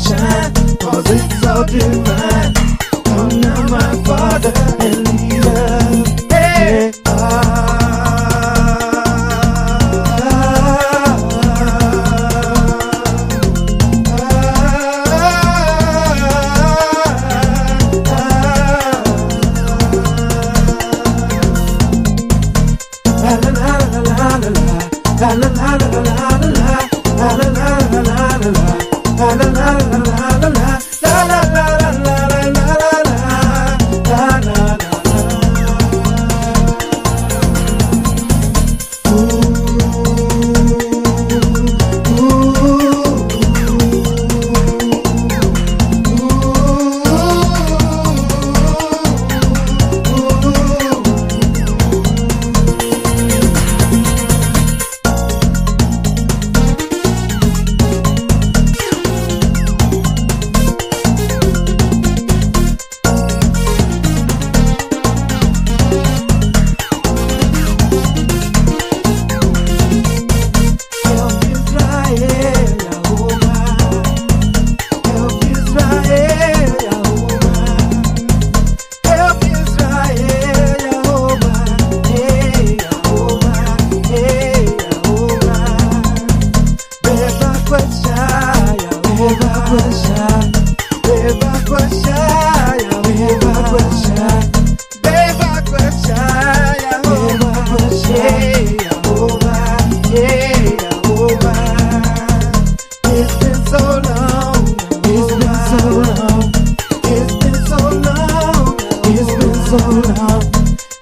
shine, 'cause it's all divine. Come now, my Father and leader. Hey,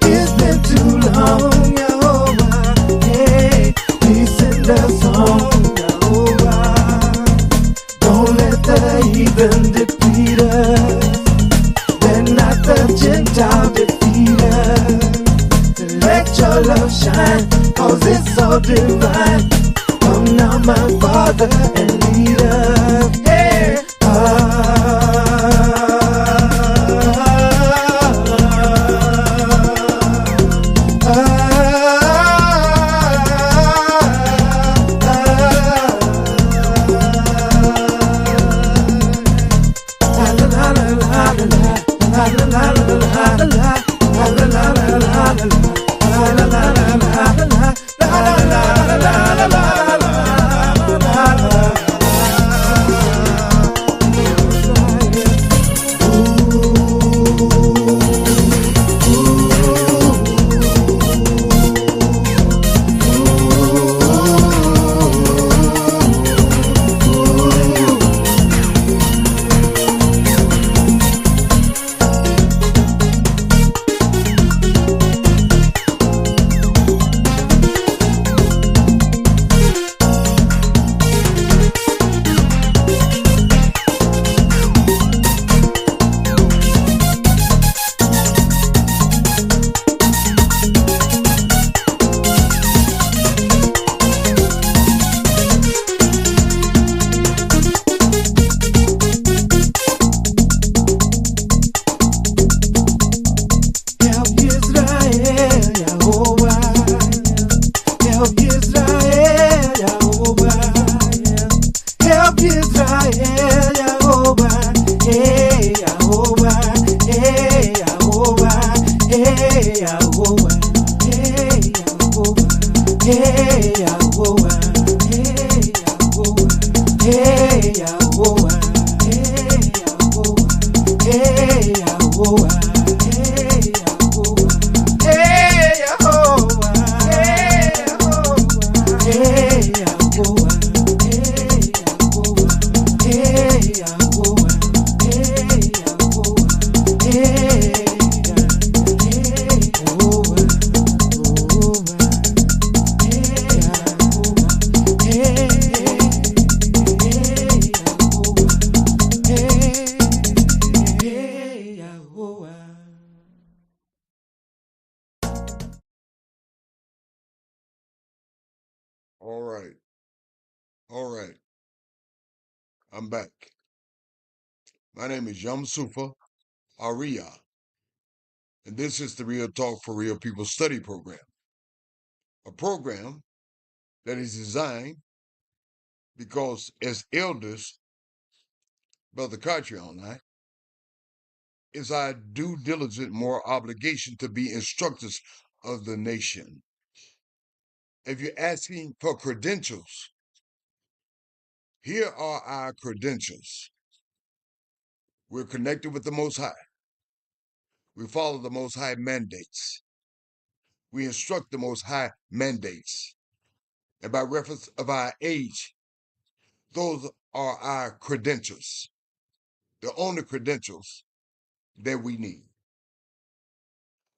it's been too long, Jehovah. Hey, please send us home, Jehovah. Don't let the heathen defeat us. Let not the Gentile defeat us. Let your love shine, 'cause it's so divine. Come now, my Father, and lead us. Hey, All right. All right. I'm back. My name is Yum Sufa Aria, and this is the Real Talk for Real People study program, a program that is designed because as elders, Brother Cartrion and I, is our due diligent moral obligation to be instructors of the nation. If you're asking for credentials, here are our credentials. We're connected with the Most High. We follow the Most High mandates. We instruct the Most High mandates. And by reference of our age, those are our credentials, the only credentials that we need.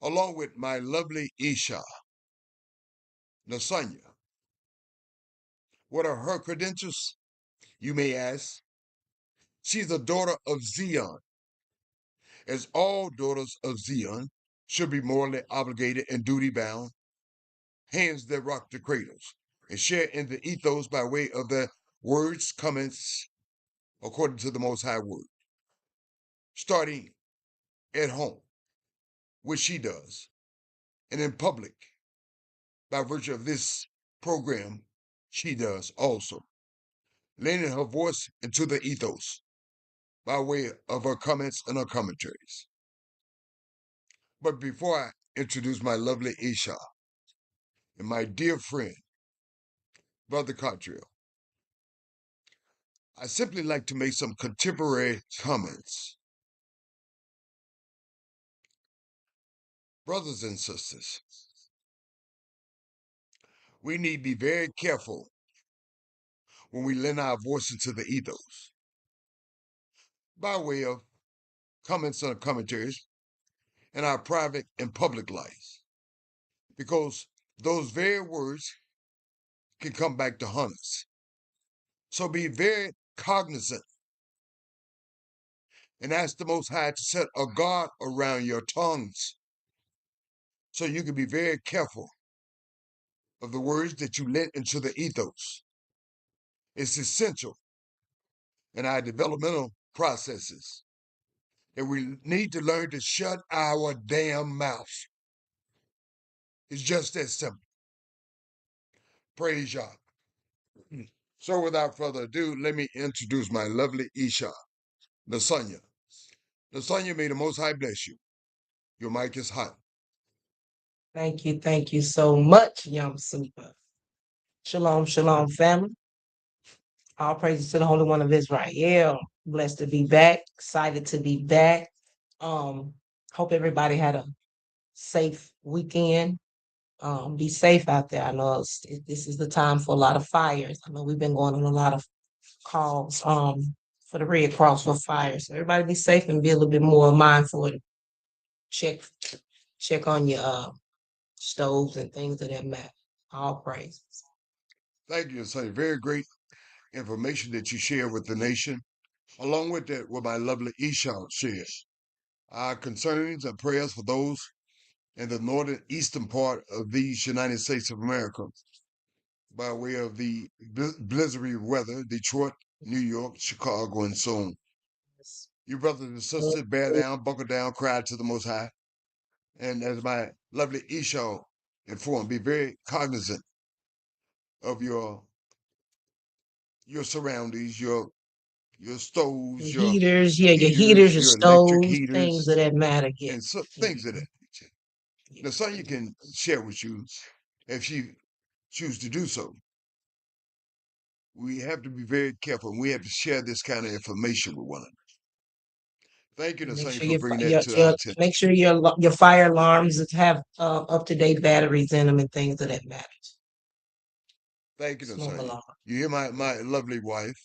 Along with my lovely Isha, Nasanya. What are her credentials? You may ask. She's a daughter of Zion. As all daughters of Zion should be morally obligated and duty-bound, hands that rock the cradles, and share in the ethos by way of their words, comments, according to the Most High Word. Starting at home, which she does, and in public, by virtue of this program, she does also, lending her voice into the ethos by way of her comments and her commentaries. But before I introduce my lovely Isha and my dear friend, Brother Cottrell, I simply like to make some contemporary comments. Brothers and sisters, we need to be very careful when we lend our voice into the ethos by way of comments and commentaries in our private and public lives, because those very words can come back to haunt us. So be very cognizant and ask the Most High to set a guard around your tongues so you can be very careful of the words that you let into the ethos. It's essential in our developmental processes that we need to learn to shut our damn mouth. It's just that simple. Praise Yah. So without further ado, let me introduce my lovely Isha, Nasanya. Nasanya, may the Most High bless you. Your mic is hot. Thank you so much, Yum Super. Shalom, shalom, family. All praises to the Holy One of Israel. Blessed to be back, excited to be back. Hope everybody had a safe weekend. Be safe out there. I know this is the time for a lot of fires. I know we've been going on a lot of calls for the Red Cross for fires. So everybody be safe and be a little bit more mindful and check on your stoves and things of that matter. All praises. Thank you, Nasanya. Very great information that you share with the nation. Along with that, what my lovely Isha shared. Our concerns and prayers for those in the northern eastern part of these United States of America by way of the blizzardy weather, Detroit, New York, Chicago, and so on. You brothers and sisters, bear down, buckle down, cry to the Most High. And as my lovely Isha informed, be very cognizant of your surroundings, your stoves, your heaters, your heaters, your electric stoves, heaters, things of that matter. Yeah. and so, things of that nature. Now, Sonya can share with you if she choose to do so. We have to be very careful. We have to share this kind of information with one another. Thank you, Sonya, for bringing that to our attention. Make sure your fire alarms have up-to-date batteries in them and things of that matter. Thank you, Sonya. You hear my lovely wife?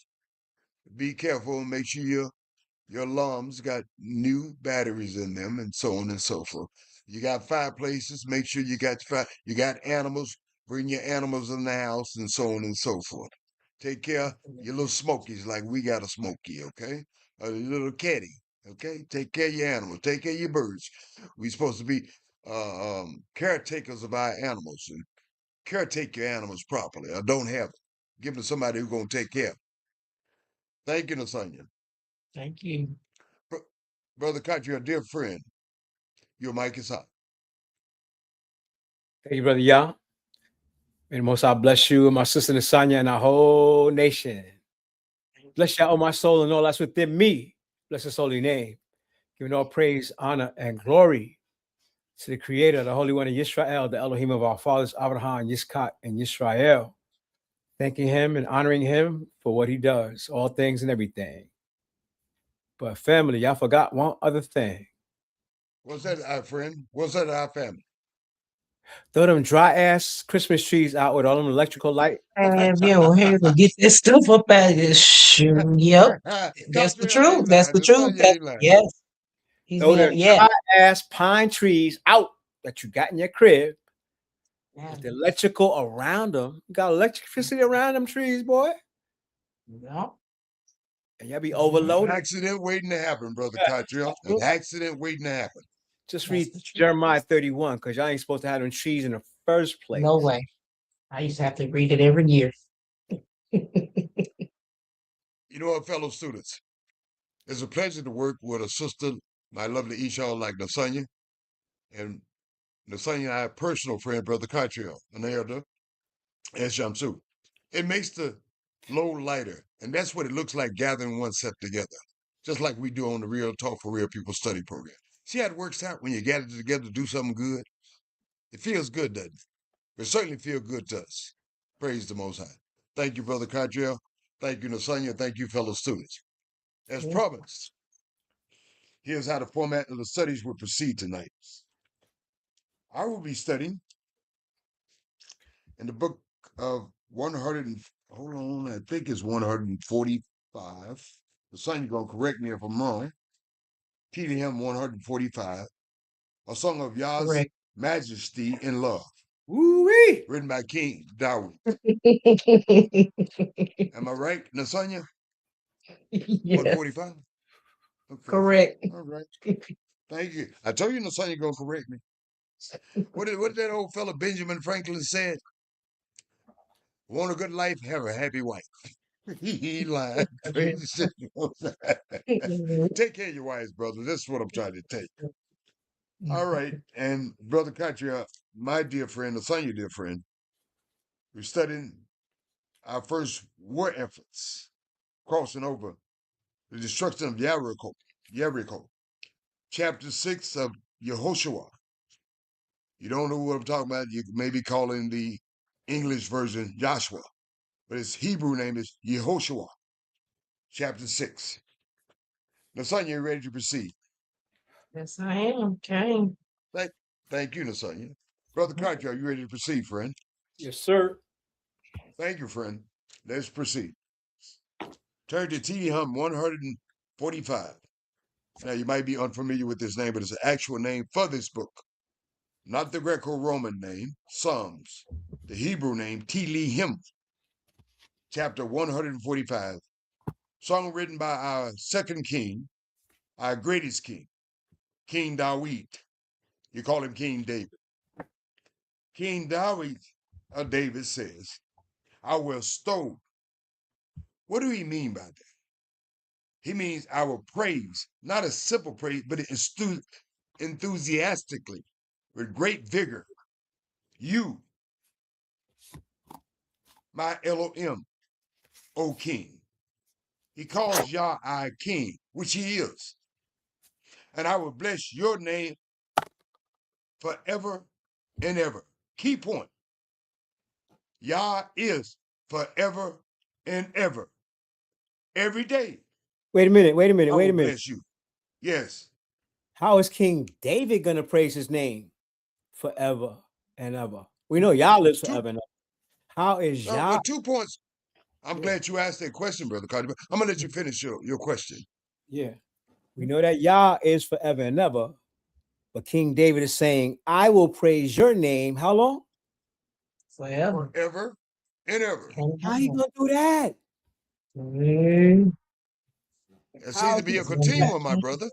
Be careful and make sure your alarms got new batteries in them and so on and so forth. You got fireplaces, make sure you got animals, bring your animals in the house and so on and so forth. Take care of your little smokies like we got a smoky, okay? A little caddy, okay? Take care of your animals, take care of your birds. We're supposed to be caretakers of our animals and caretake your animals properly or don't have them. Give them to somebody who's going to take care of them. Thank you, Nasanya. Thank you. Brother Koch, you're a dear friend. Your mic is hot. Thank you, Brother Yah. May the Most High bless you and my sister Nasanya and our whole nation. Bless Yah, O my soul, and all that's within me. Bless his holy name. Giving all praise, honor, and glory to the Creator, the Holy One of Yisrael, the Elohim of our fathers, Abraham, Yitzchak, and Yisrael. Thanking him and honoring him for what he does, all things and everything. But family, y'all forgot one other thing. What's that, our friend? What's that, our family? Throw them dry ass Christmas trees out with all them electrical light. Have you here to get this stuff up out of this shoe? Yep. That's the truth. That's the truth. Yes. He's Throw them being, yeah. dry ass pine trees out that you got in your crib. Yeah. With the electrical around them. You got electricity around them trees, boy. Yeah. And y'all be overloaded. An accident waiting to happen, Brother Cottrell. An accident waiting to happen. Just read Jeremiah 31, because y'all ain't supposed to have them trees in the first place. No way. I used to have to read it every year. You know what, fellow students? It's a pleasure to work with a sister, my lovely Esau, like Nasanya. And Nasanya and I, a personal friend, Brother Cottrell, an elder, and Shamsu. It makes the load lighter. And that's what it looks like gathering oneself together. Just like we do on the Real Talk for Real People study program. See how it works out when you gather together to do something good? It feels good, doesn't it? It certainly feels good to us. Praise the Most High. Thank you, Brother Cottrell. Thank you, Nasanya. Thank you, fellow students. As promised, here's how the format of the studies will proceed tonight. I will be studying in the book of 100, hold on, I think it's 145. The son, you're going to correct me if I'm wrong. TDM 145, a song of Yah's Correct. majesty and love. Woo-wee! Written by King Dawid. Am I right, Nasanya? Yes. 145? Okay. Correct. All right. Thank you. I told you, Nasanya, you're going to correct me. What did that old fella Benjamin Franklin said? Want a good life, have a happy wife. He lied. Crazy shit. Take care of your wives, brother. This is what I'm trying to tell you. All right. And Brother Katria, my dear friend, Nasanya, dear friend, we're studying our first war efforts, crossing over the destruction of Jericho, chapter 6 of Yehoshua. You don't know what I'm talking about, you may be calling the English version Joshua, but its Hebrew name is Yehoshua, chapter 6. Nasanya, you ready to proceed? Yes, I am. Okay. Thank you, Nasanya. Brother Carter, are you ready to proceed, friend? Yes, sir. Thank you, friend. Let's proceed. Turn to TD Hum 145. Now, you might be unfamiliar with this name, but it's an actual name for this book. Not the Greco-Roman name, Psalms. The Hebrew name, Tehillim, chapter 145. Song written by our second king, our greatest king, King Dawid. You call him King David. King David says, I will stone. What do he mean by that? He means I will praise, not a simple praise, but enthusiastically, with great vigor. You, my Elohim, O King. He calls Yah our King, which he is. And I will bless your name forever and ever. Key point. Yah is forever and ever. Every day. Wait a minute. I will bless you. Yes. How is King David going to praise his name forever and ever? We know Yah lives forever and ever. How is Yah? Well, 2 points. I'm glad you asked that question, Brother Carter. I'm going to let you finish your question. Yeah. We know that Yah is forever and ever. But King David is saying, I will praise your name. How long? Forever. Forever and ever. How you going to do that? It seems to be a continuum, my brother.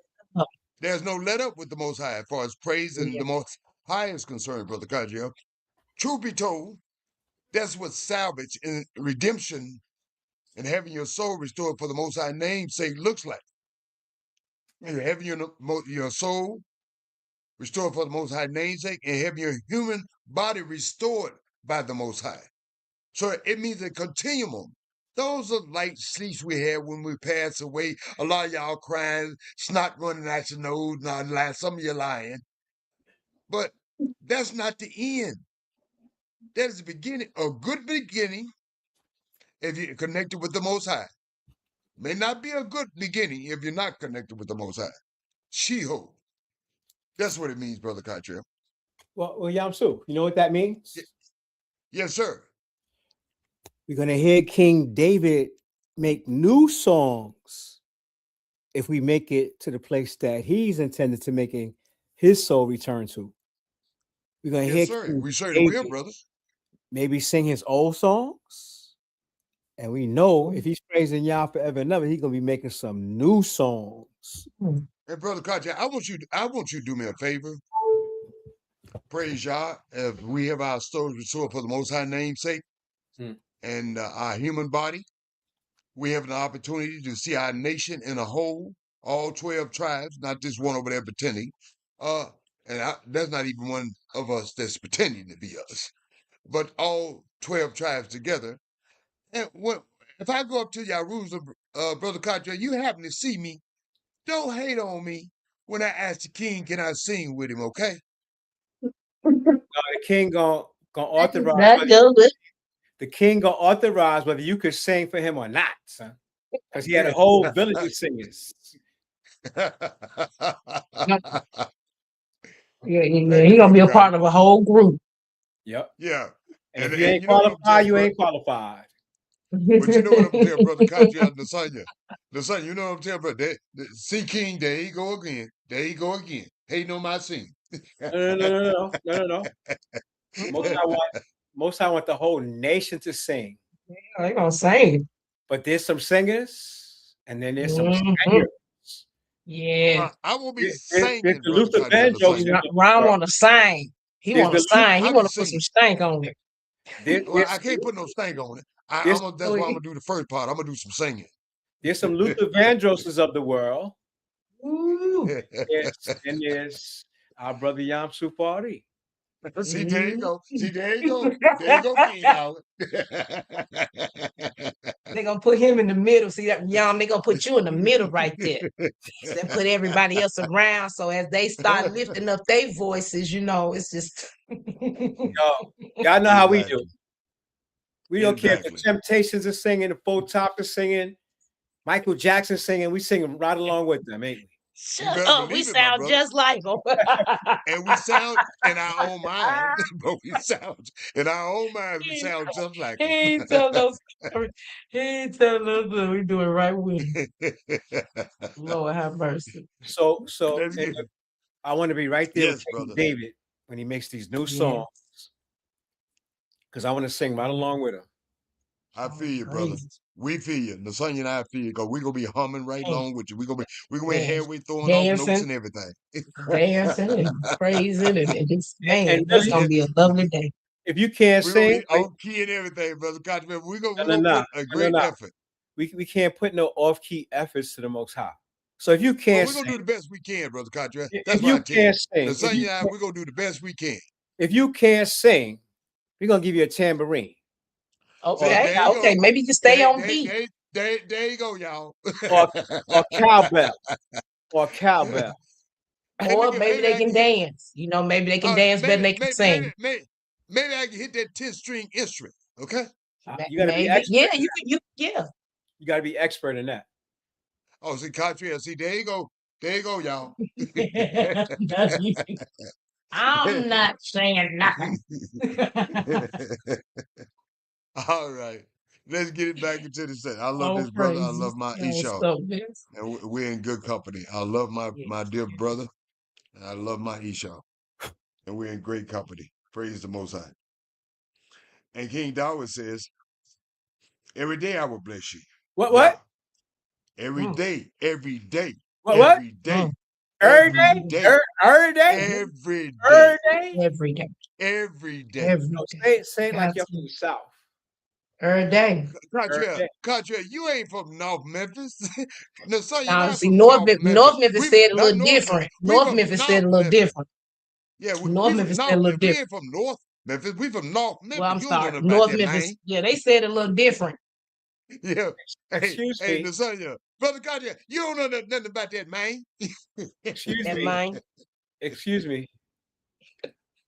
There's no let up with the Most High as far as praise and the Most High is concerned, Brother Kajia. Truth be told, that's what salvage and redemption and having your soul restored for the Most High name's sake looks like. And you're having your soul restored for the Most High name's sake and having your human body restored by the Most High. So it means a continuum Those are like sleeps we had when we pass away. A lot of y'all crying, snot running out your nose, not lying. Some of you lying. But that's not the end. That is the beginning, a good beginning if you're connected with the Most High. May not be a good beginning if you're not connected with the Most High. She-Ho. That's what it means, Brother Cottrell. Well, Yamsu, you know what that means? Yes, sir. We're going to hear King David make new songs if we make it to the place that he's intended to making his soul return to. We're going to Yes, hear sir. King We certainly will, David brother. maybe sing his old songs. And we know if he's praising Yah forever and ever, he's going to be making some new songs. And Brother Cottrell, I want you to do me a favor. Praise Yah. If we have our souls restored for the Most High name's sake and our human body, we have an opportunity to see our nation in a whole, all 12 tribes, not this one over there pretending. There's not even one of us that's pretending to be us, but all 12 tribes together. And if I go up to Yahushua, Brother Cottrell, you happen to see me, don't hate on me when I ask the king, can I sing with him, okay? The king gonna authorize the king gonna authorize whether you could sing for him or not, son. Because he had a whole village of singers. Yeah, he's gonna be a part of a whole group. Yep. Yeah. And if you ain't qualified, you ain't qualified. But you know what I'm telling Brother Cottrell and Nasanya? Nasanya, you know what I'm telling Brother? See King, there he go again. There he go again. Hating on my sing. No. Most I want the whole nation to sing. Yeah, they're gonna sing. But there's some singers, and then there's some singers. Yeah. I will be singing. There's the Luther Vandross. Ron want to sing. He want to sing. He want to put some stank on it. Well, I can't put no stank on it. That's why I'm gonna do the first part. I'm gonna do some singing. There's some Luther Vandrosses of the world. Ooh. And there's our brother Yamsu Fari. See, there you go. See, there you go. There you go, King Howard. They're gonna put him in the middle. See that Yam, they're gonna put you in the middle right there. They put everybody else around. So as they start lifting up their voices, it's just y'all know how we do. We don't care if the Temptations are singing, the Four Top is singing, Michael Jackson singing, we sing right along with them, ain't we? Shut up, we sound just like them. And we sound in our own mind, but we sound in our own mind, we sound just like them. He ain't telling us that we do it right with him. Lord have mercy. So I want to be right there with brother. David when he makes these new songs. Because I want to sing right along with him. I feel you, brother. We feel you. Nasanya and I feel you, because we're gonna be humming right along with you. We're gonna be halfway throwing off notes and everything. Dancing and praising and just it's gonna be a lovely day. If you can't sing off key and everything, brother Cottrell, we're gonna put a great effort. We can't put no off-key efforts to the Most High. So if you can't we're gonna do the best we can, brother Cottrell. That's if you can't sing, Nasanya and I, we're gonna do the best we can. If you can't sing, we're gonna give you a tambourine. Okay, maybe you can stay on beat. There you go, y'all. or cowbell. Or cowbell. Or maybe they can dance. Maybe they can dance better than they can sing. Maybe I can hit that 10-string instrument. Okay. You gotta be expert. Yeah, You gotta be expert in that. Oh, see, Cottrell, there you go. There you go, y'all. I'm not saying nothing. All right. Let's get it back into the set. I love this brother. I love my Esau. And we're in good company. I love my dear brother. And I love my Esau. And we're in great company. Praise the Most High. And King Darwin says, every day I will bless you. What? Every day. Every day. What? Every day. Every day. Every day. Every day. Every day. Say it like you're from the South. Every day. Cottrell, you ain't from North Memphis. See, North Memphis said a little different. North Memphis said a little different. Yeah, North Memphis said a little different. We ain't from North Memphis. We from North Memphis. Well, I'm sorry. North Memphis. Yeah, they said a little different. Yeah. Hey, Excuse hey, me. Lasagna. Brother Cartier, you don't know nothing about that, man. Excuse That me. mind. Excuse me.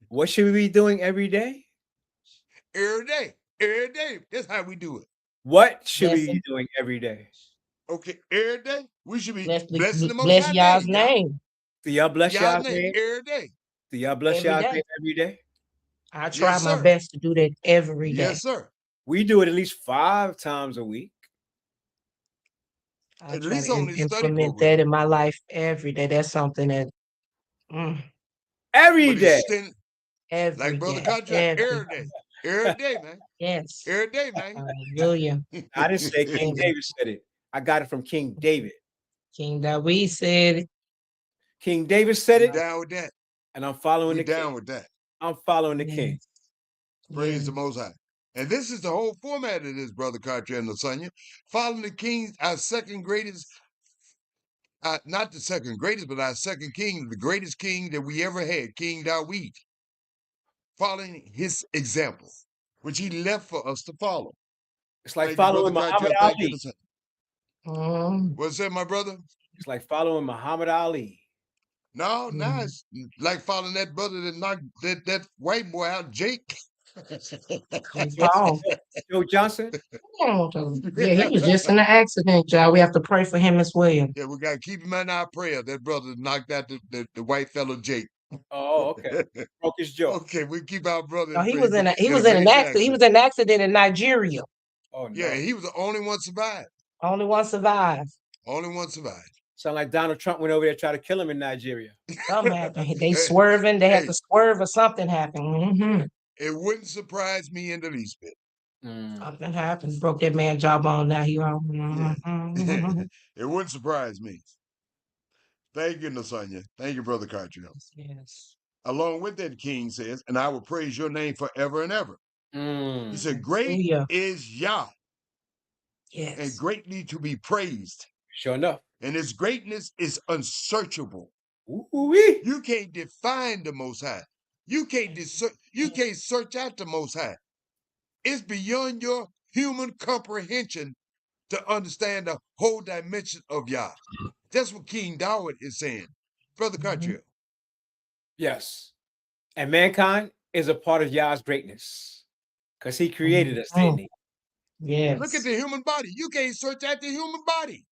What should we be doing every day? Every day. Every day. That's how we do it. What should we be Blessing. doing every day? Okay. Every day. We should be Bless, blessing the Most bless High y'all's name, y'all. name Do y'all bless Y'all y'all's name. name? Every day. Do y'all bless every y'all's day. name every day? I try Yes, my sir. best to do that every day. Yes, sir. We do it at least 5 times a week. I At try least to on this study implement program. that in my life every day. That's something that Every But day. it's still, every like Brother day. Contract, Every every day. Every day, man. yes. Every day, man. Hallelujah. I didn't say King Amen. David said it. I got it from King David. King David said, King David said We it, down with that. and I'm following We the king. down with that. I'm following the king. yes. Praise Yes. the Most High. And this is the whole format of this, Brother Cartier and Lasagna. Following the kings, our second greatest, not the second greatest, but our second king, the greatest king that we ever had, King Dawid. Following his example, which he left for us to follow. It's like Thank you, Brother following Muhammad Cartier. Thank you, Ali. Lasagna. What's that, my brother? It's like following Muhammad Ali. No, now it's like following that brother that knocked that white boy out, Jake. Paul. Joe Johnson. Yeah, he was just in an accident, y'all. We have to pray for him as well. Yeah, we gotta keep him in our prayer. That brother knocked out the white fellow Jake. Oh, okay. Broke his jaw. Okay, we keep our brother No, in he prayer. was in a he was a in an major accident. He was in an accident in Nigeria. Oh no. Yeah, he was the only one survived. Only one survived. Only one survived. Sound like Donald Trump went over there to try to kill him in Nigeria. Something happened. They Hey, swerving. They had hey, to swerve or something happened. it wouldn't surprise me in the least bit. Something happened. Broke that man jawbone. Now he on. Yeah. It wouldn't surprise me. Thank you, Lasagna. Thank you, Brother Cartier. Yes. Along with that, King says, and I will praise your name forever and ever. He said, great Hallelujah. is Yah, and Yes. greatly to be praised. Sure enough. And his greatness is unsearchable. Ooh-wee. You can't define the Most High. You can't search out the Most High. It's beyond your human comprehension to understand the whole dimension of Yah. That's what King Dawid is saying. Brother Cartier. Yes. And mankind is a part of Yah's greatness. Because he created us, didn't he? Yes. Look at the human body. You can't search out the human body.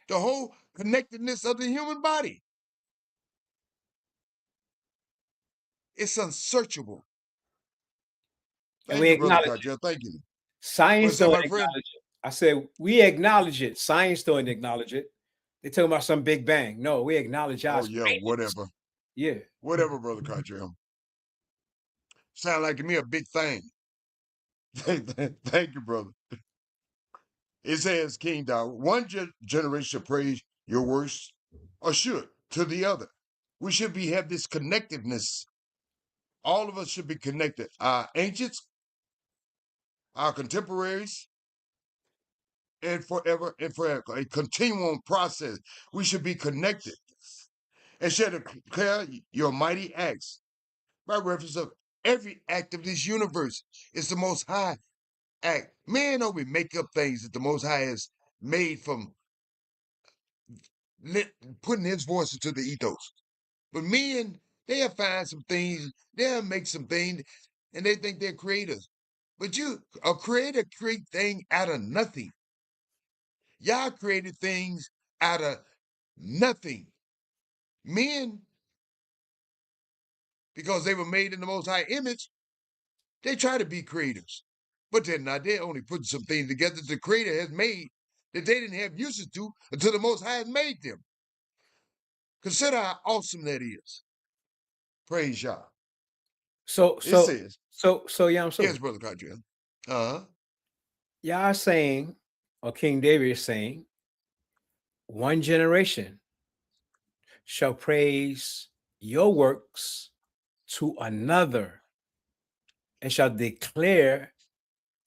The whole connectedness of the human body. It's unsearchable. And Thank we you, Brother acknowledge Cartier. Thank you. Science What's that, don't my acknowledge friend? it. I said, we acknowledge it. Science don't acknowledge it. They're talking about some Big Bang. No, we acknowledge Oh, Yah's yeah, greatness. whatever. Yeah. Whatever, Brother Cartier. Sound like to me a big thing. Thank you, brother. It says, King Dawid, one generation praise your works, or should, to the other. We should have this connectiveness. All of us should be connected. Our ancients, our contemporaries, and forever and forever. A continuum process. We should be connected. And shall declare your mighty acts by reference of every act of this universe. It's the Most High act. Man, don't we make up things that the Most High has made from putting his voice into the ethos. But men, they'll find some things, they'll make some things, and they think they're creators. But a creator create things out of nothing. Y'all created things out of nothing. Men, because they were made in the Most High image, they try to be creators. But they're not. They're only putting some things together that the creator has made that they didn't have uses to until the Most High has made them. Consider how awesome that is. Praise Yah. So It says, Yam Su, yes, Brother Cartier. Yah is saying, or King David is saying, one generation shall praise your works to another and shall declare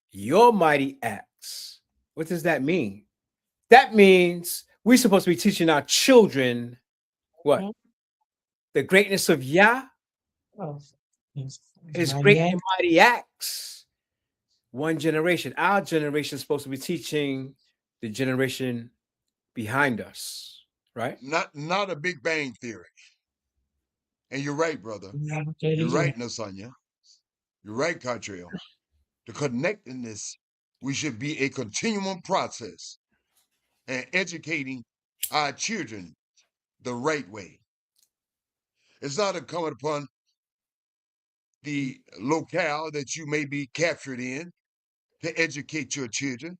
your mighty acts. What does that mean? That means we're supposed to be teaching our children what? The greatness of Yah, his great and mighty acts. one generation. Our generation is supposed to be teaching the generation behind us, right? Not a Big Bang theory. And you're right, brother. You're right, Nasanya. You're right, Catrell. The connectedness, we should be a continuum process and educating our children the right way. It's not incumbent upon the locale that you may be captured in to educate your children.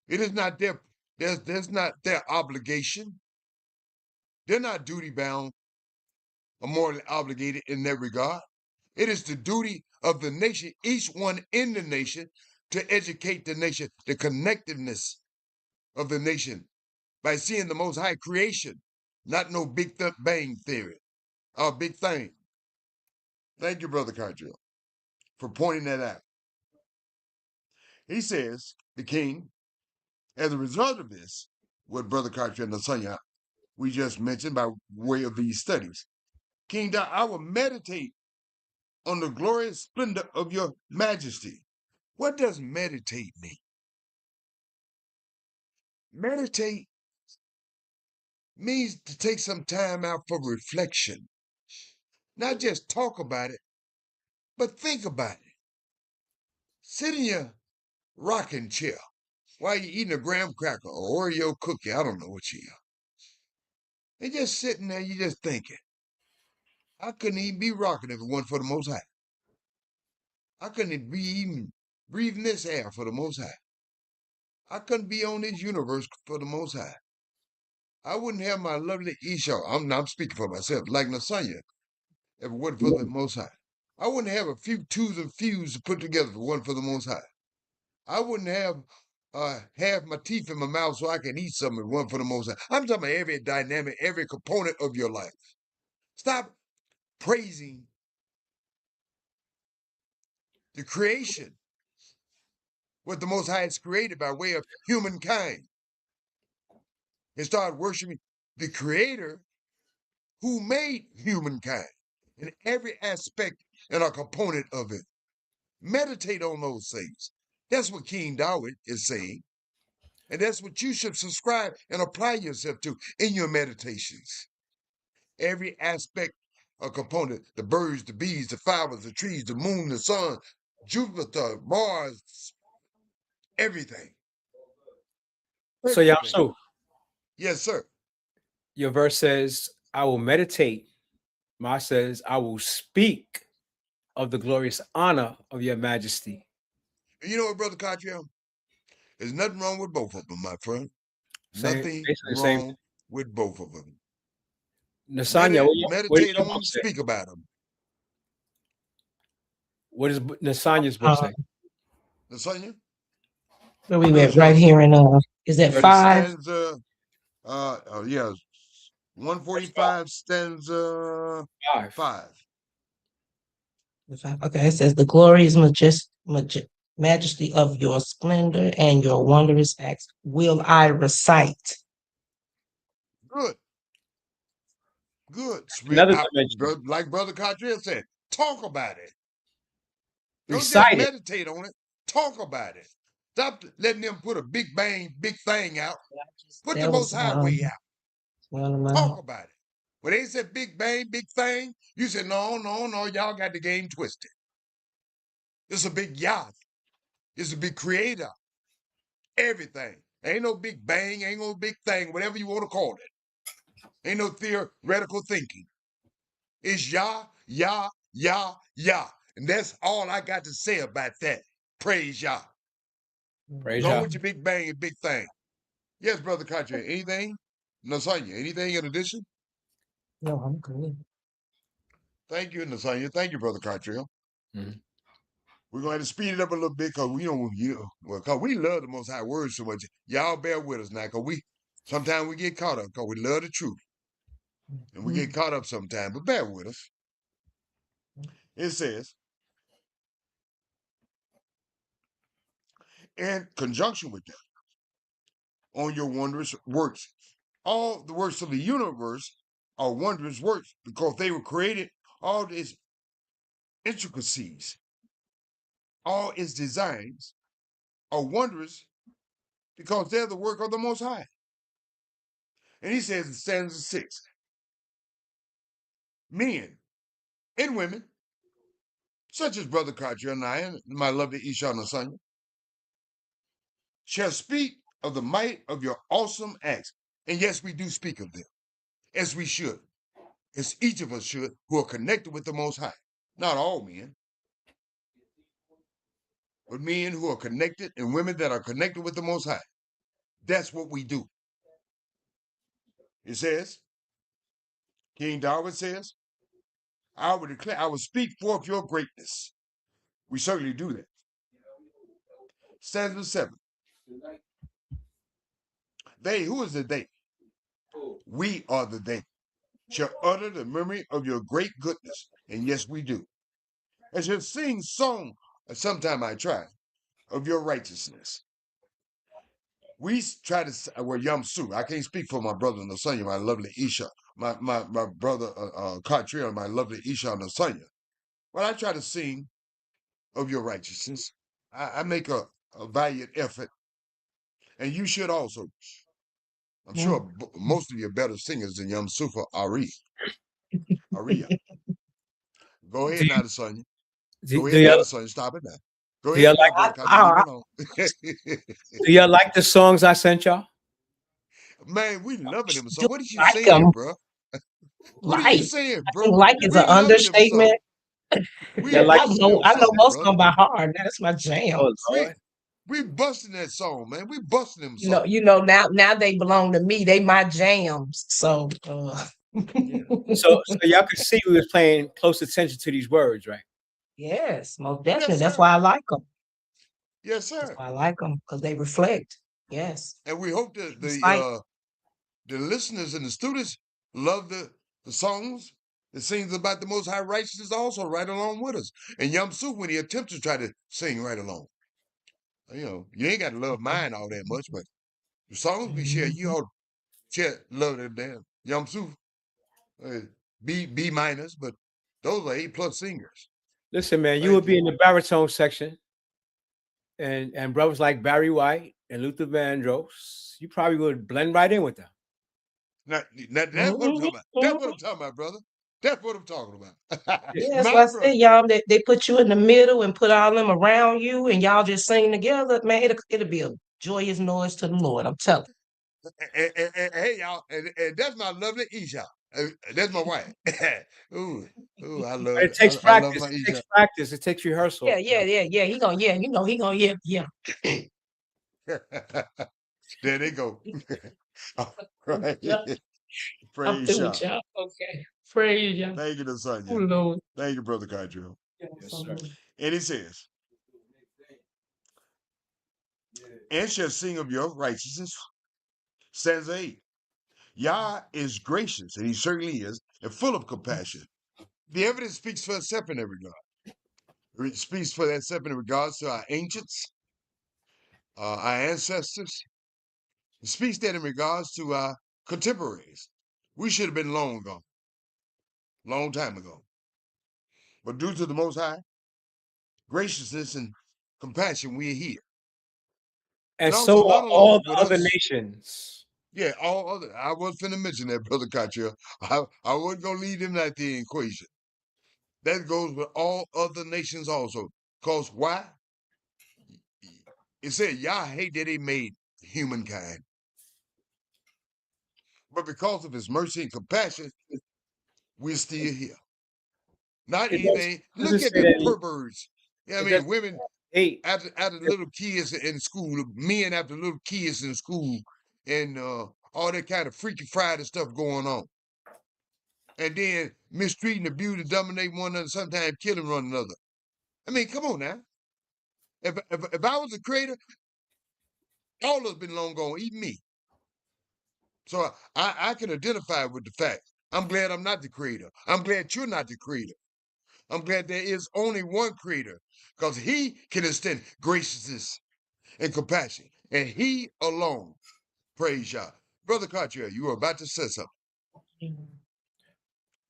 It is not there's not their obligation. They're not duty bound or morally obligated in that regard. It is the duty of the nation, each one in the nation, to educate the nation, the connectiveness of the nation by seeing the Most High creation, not no Big Bang theory or Big Thing. Thank you, Brother Cargill, for pointing that out. He says, the king, as a result of this, what Brother Cargill and the Nasanya we just mentioned by way of these studies, King, I will meditate on the glorious splendor of your majesty. What does meditate mean? Meditate means to take some time out for reflection. Not just talk about it, but think about it. Sit in your rocking chair while you're eating a graham cracker or Oreo cookie. I don't know what you are. And just sitting there, you're just thinking. I couldn't even be rocking if it wasn't for the Most High. I couldn't be even breathing this air for the Most High. I couldn't be on this universe for the Most High. I wouldn't have my lovely Esau. I'm speaking for myself, like Nasanya, if it wasn't for the Most High. I wouldn't have a few twos and fews to put together if it wasn't for the Most High. I wouldn't have half my teeth in my mouth so I can eat something if it wasn't for the Most High. I'm talking about every dynamic, every component of your life. Stop praising the creation, what the Most High has created by way of humankind, and start worshiping the Creator who made humankind in every aspect and a component of it. Meditate on those things. That's what King David is saying. And that's what you should subscribe and apply yourself to in your meditations. Every aspect, a component, the birds, the bees, the flowers, the trees, the moon, the sun, Jupiter, Mars, everything. So, Yamsu, yes, sir. Your verse says, I will meditate. Ma says, I will speak of the glorious honor of your majesty. And you know what, Brother Cottrell? There's nothing wrong with both of them, my friend. Nothing wrong with both of them. Nasanya, meditate on them, speak about them. What does Nasanya's book say? Nasanya? Where we at? Right here in is that 5? Stanza, yeah, 145 stanza 5. Okay, it says the glorious majesty of your splendor and your wondrous acts will I recite. Good. Like Brother Cottrell said, talk about it. Don't just meditate on it. Talk about it. Stop letting them put a big bang, big thing out. Put the Most High way out. Talk about it. When they said big bang, big thing, you said, no, y'all got the game twisted. It's a big Yah. It's a big creator. Everything. Ain't no big bang, ain't no big thing, whatever you want to call it. Ain't no theoretical thinking. It's Yah, Yah, Yah, Yah. And that's all I got to say about that. Praise Yah. Praise Go Yah. with your big bang and big thing. Yes, Brother Cottrell. Anything? Nasanya, anything in addition? No, I'm good. Thank you, Nasanya. Thank you, Brother Cottrell. Mm-hmm. We're going to have to speed it up a little bit because we cause we love the Most High Word so much. Y'all bear with us now, because sometimes we get caught up because we love the truth. And we get caught up sometimes, but bear with us. It says, in conjunction with that, on your wondrous works. All the works of the universe are wondrous works because they were created, all its intricacies, all its designs are wondrous because they're the work of the Most High. And he says in stanza 6, men and women, such as Brother Cartier and I, and my lovely Isha Nasanya, shall speak of the might of your awesome acts. And yes, we do speak of them, as we should, as each of us should, who are connected with the Most High. Not all men, but men who are connected and women that are connected with the Most High. That's what we do. It says, King Darwin says, I will speak forth your greatness. We certainly do that. Stanza 7. They, who is the they? We are the they, shall utter the memory of your great goodness. And yes, we do. And shall sing song, sometime I try, of your righteousness. We try to, well, Yamsu, I can't speak for my brother Nasanya, my lovely Isha, my brother Cartier, my lovely Isha Nasanya. But I try to sing of your righteousness. I make a valiant effort, and you should also. I'm sure most of you are better singers than Yamsufa Aria. Go ahead now, Sonia. Go ahead now, Sonia. Stop it now. Go ahead now, brother. Leave it alone. Do y'all like the songs I sent y'all? Man, we loving them. So what are you saying, bro? What are you saying, bro? Like it's an understatement. I know most of them by heart. That's my jam. We busting that song, man. We busting them songs. You know, now they belong to me. They my jams. So so y'all could see we was paying close attention to these words, right? Yes, most definitely. Yes, that's why I like them. Yes, sir. That's why I like them, because they reflect. Yes. And we hope that the listeners and the students love the songs that sings about the Most High righteousness also right along with us. And Yamsu, when he attempts to try to sing right along, you know, you ain't got to love mine all that much, but the songs we share, you all love them damn. Yamsu, B minus, but those are A+ singers. Listen, man, you would be in the baritone section, and brothers like Barry White and Luther Vandross, you probably would blend right in with them. Now, that's what I'm talking about. That's what I'm talking about, brother. That's what I'm talking about. Yeah, that's why I said, y'all, they put you in the middle and put all them around you, and y'all just sing together. Man, it'll be a joyous noise to the Lord. I'm telling you. And hey, y'all, and that's my lovely Isha. That's my wife. ooh, I love it. It takes practice. It takes practice. It takes rehearsal. Yeah. He gonna, yeah. There they go. Right. Praise y'all. Okay. Praise y'all. Thank you, Nasanya. Oh, Lord. Thank you, Brother Cartier. Yes, sir. And he says, and shall sing of your righteousness. Stanza 8. Yah is gracious, and he certainly is, and full of compassion. The evidence speaks for itself in that regard. It speaks for itself in regards to our ancients, our ancestors. It speaks that in regards to our contemporaries. We should have been long gone, long time ago. But due to the Most High, graciousness and compassion, we are here. And so are all the other nations. Yeah, all other. I wasn't finna mention that, Brother Cartier. I wasn't gonna leave them out the equation. That goes with all other nations also. Because why? It said Yah hate that he made humankind. But because of his mercy and compassion, we're still here. Not anything. Look at the perverts. Yeah, I mean, women after little kids in school, men after little kids in school, and all that kind of freaky Friday stuff going on. And then mistreating, abusing, dominating one another, sometimes killing one another. I mean, come on now. If I was a creator, all of us been long gone, even me. So I can identify with the fact. I'm glad I'm not the creator. I'm glad you're not the creator. I'm glad there is only one creator, because he can extend graciousness and compassion. And he alone. Praise Yah. Brother Cartier, you were about to say something.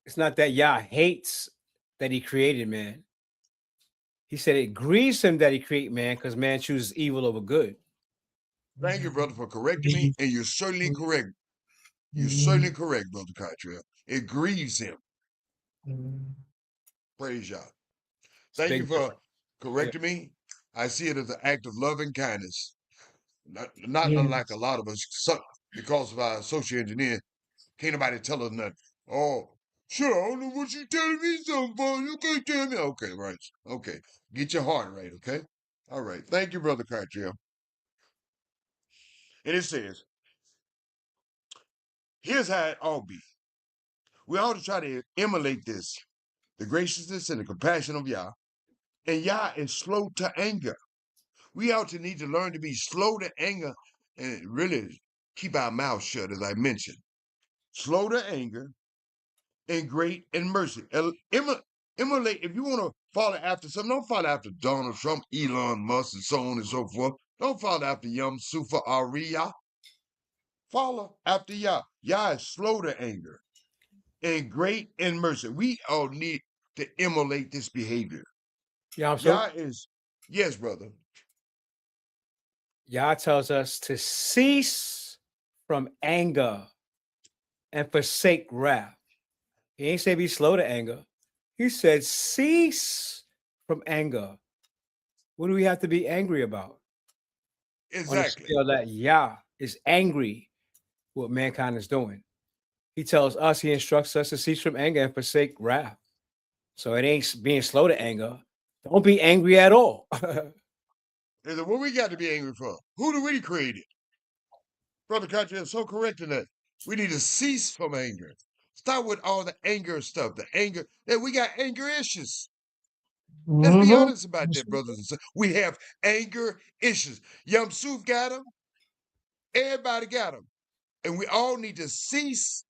It's not that Yah hates that he created man. He said it grieves him that he create man because man chooses evil over good. Thank you, brother, for correcting me. And you're certainly correct. You're certainly correct, Brother Cottrell. It grieves him. Praise God. Thank you big for correcting me. I see it as an act of love and kindness. Not Yes. unlike a lot of us, because of our social engineering, can't nobody tell us nothing. Oh, sure, I don't know what you telling me something for. You can't tell me. Okay, right. Okay. Get your heart right, okay? All right. Thank you, Brother Cottrell. And it says, here's how it ought to be. We ought to try to emulate this, the graciousness and the compassion of Yah. And Yah is slow to anger. We ought to need to learn to be slow to anger and really keep our mouths shut, as I mentioned. Slow to anger and great in mercy. Emulate, if you want to follow after something, don't follow after Donald Trump, Elon Musk, and so on and so forth. Don't follow after Yom Sufa Ariya. Follow after Yah. Yah is slow to anger and great in mercy. We all need to emulate this behavior. Yeah, I'm so Yah is, yes, brother. Yah tells us to cease from anger and forsake wrath. He ain't say be slow to anger. He said cease from anger. What do we have to be angry about? On the Exactly. scale that Yah is angry what mankind is doing. He tells us, he instructs us to cease from anger and forsake wrath. So it ain't being slow to anger. Don't be angry at all. And what we got to be angry for? Who do we create it? Brother Country is so correct in that. We need to cease from anger. Stop with all the anger stuff. The anger that we got anger issues. Let's be honest about that, brothers and sisters. We have anger issues. Yom Suf got them. Everybody got them. And we all need to cease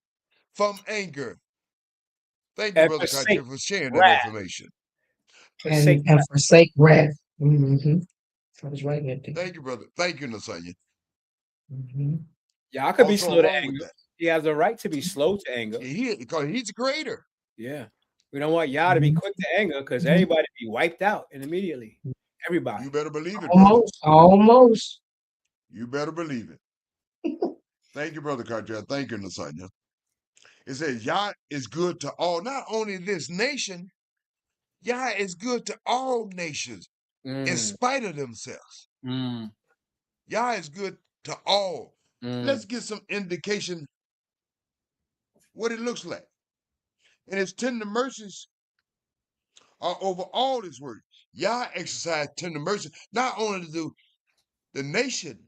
from anger. Thank you, And Brother forsake Country, for sharing that wrath. information. Forsake And forsake wrath. I was writing it. Thank you, brother. Thank you, Nasanya. Yeah, I could be Also, slow to along with anger. that, He has the right to be slow to anger. because he's the creator. Yeah. We don't want Yah to be quick to anger because everybody be wiped out and immediately. Everybody. You better believe it, brother. Almost. You better believe it. Thank you, Brother Cartel. Thank you, Nasanya. It says, Yah is good to all, not only this nation, Yah is good to all nations in spite of themselves. Yah is good to all. Let's get some indication what it looks like. And his tender mercies are over all his works. Yah exercised tender mercy, not only to the nation,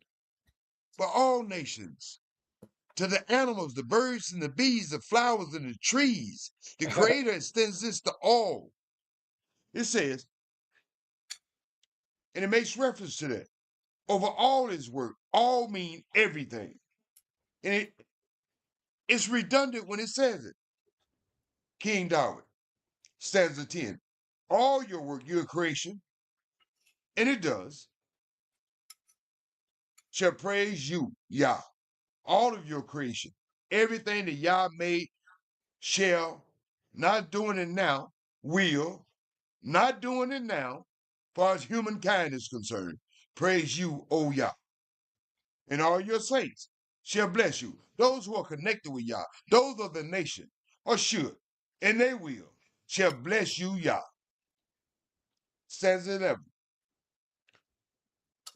but all nations. To the animals, the birds and the bees, the flowers and the trees. The Creator extends this to all. It says, and it makes reference to that. Over all his work, all mean everything. And it's redundant when it says it. King David, stanza 10. All your work, your creation, and it does, shall praise you, Yah. All of your creation, everything that Yah made shall, not doing it now, will, not doing it now, far as humankind is concerned, praise you, O Yah. And all your saints shall bless you. Those who are connected with Yah, those of the nation, or should, and they will, shall bless you, Yah. Stanza 11.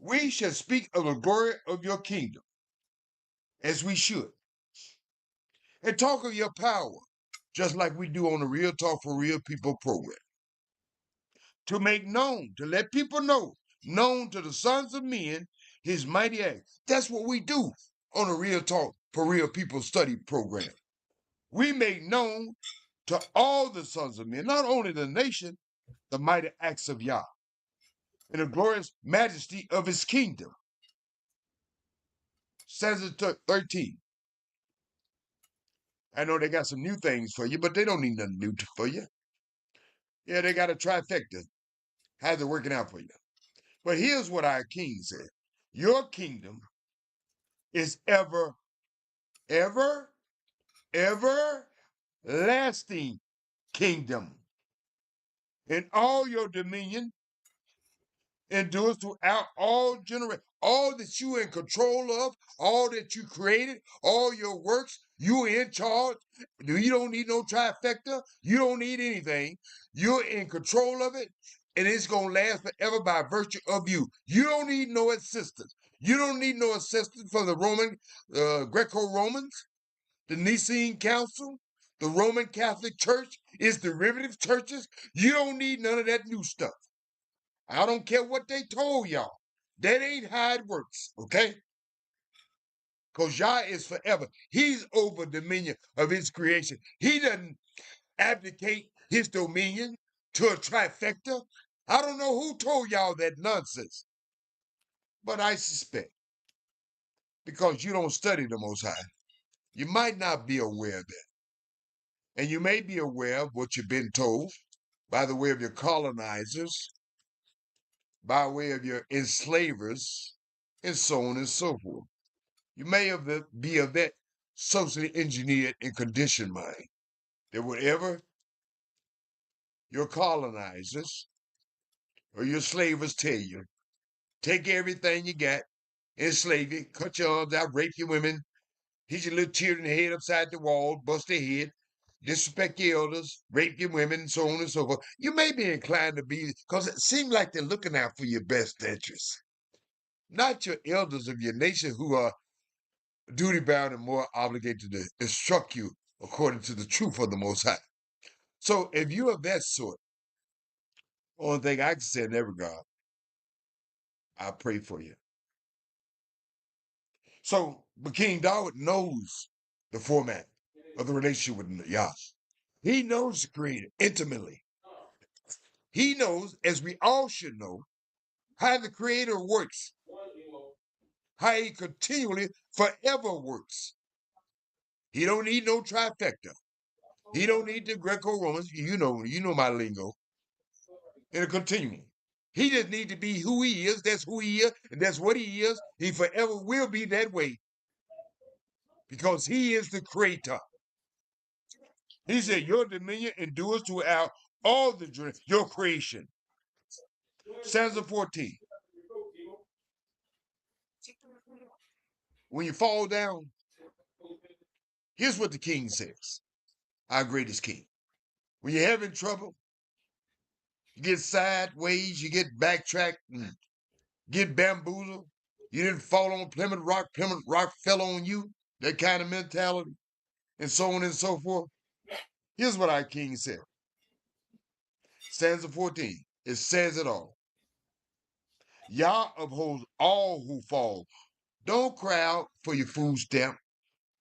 We shall speak of the glory of your kingdom, as we should, and talk of your power, just like we do on the Real Talk for Real People program. To make known, to let people know, known to the sons of men, his mighty acts. That's what we do on the Real Talk for Real People study program. We make known to all the sons of men, not only the nation, the mighty acts of Yah and the glorious majesty of his kingdom. Stanza 13. I know they got some new things for you, but they don't need nothing new for you. Yeah, they got a trifecta. How's it working out for you? But here's what our king said. Your kingdom is ever lasting kingdom. In all your dominion, endures throughout all generations. All that you in control of, all that you created, all your works, you in charge. You don't need no trifecta. You don't need anything. You're in control of it, and it's going to last forever by virtue of you. You don't need no assistance. You don't need no assistance from the Roman, Greco-Romans, the Nicene Council, the Roman Catholic Church, its derivative churches. You don't need none of that new stuff. I don't care what they told y'all. That ain't how it works, okay? Because Yah is forever. He's over dominion of his creation. He doesn't abdicate his dominion to a trifecta. I don't know who told y'all that nonsense, but I suspect because you don't study the Most High, you might not be aware of that. And you may be aware of what you've been told by the way of your colonizers, by way of your enslavers, and so on and so forth. You may be of that socially engineered and conditioned mind that whatever your colonizers or your slavers tell you, take everything you got, enslave you, cut your arms out, rape your women, hit your little children head upside the wall, bust their head, disrespect your elders, rape your women, so on and so forth. You may be inclined to be, because it seems like they're looking out for your best interests. Not your elders of your nation who are duty-bound and more obligated to instruct you according to the truth of the Most High. So if you're of that sort, only thing I can say in that regard, I pray for you. So, but King David knows the format of the relationship with Yah. He knows the Creator intimately. He knows, as we all should know, how the Creator works, how he continually, forever works. He don't need no trifecta. He don't need the Greco-Romans. You know my lingo. In a continuum. He just need to be who he is. That's who he is, and that's what he is. He forever will be that way because he is the creator. He said, your dominion endures throughout all your creation. Stanza 14. When you fall down, here's what the king says, our greatest king. When you're having trouble, you get sideways, you get backtracked, and get bamboozled. You didn't fall on Plymouth Rock fell on you, that kind of mentality, and so on and so forth. Here's what our king said. Stanza 14. It says it all. Yah upholds all who fall. Don't cry out for your food stamp.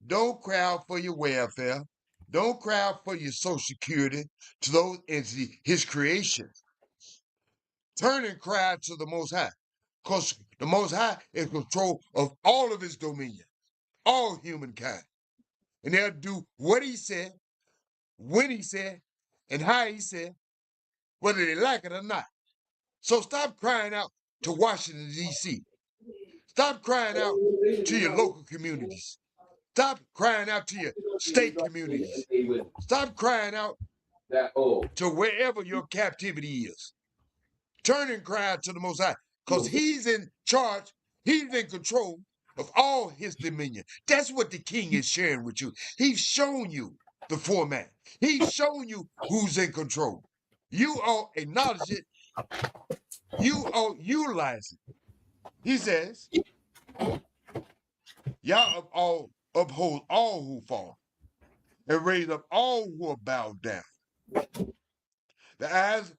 Don't cry out for your welfare. Don't cry out for your social security to those entities, his creation. Turn and cry out to the Most High, because the Most High is in control of all of his dominion, all humankind. And they'll do what he said, when he said, and how he said, whether they like it or not. So stop crying out to Washington, D.C. Stop crying out to your local communities. Stop crying out to your state communities. Stop crying out to wherever your captivity is. Turn and cry out to the Most High, because he's in charge, he's in control of all his dominion. That's what the king is sharing with you. He's shown you the format. He's shown you who's in control. You all acknowledge it. You all utilize it. He says, Yah uphold all who fall and raise up all who are bowed down. The eyes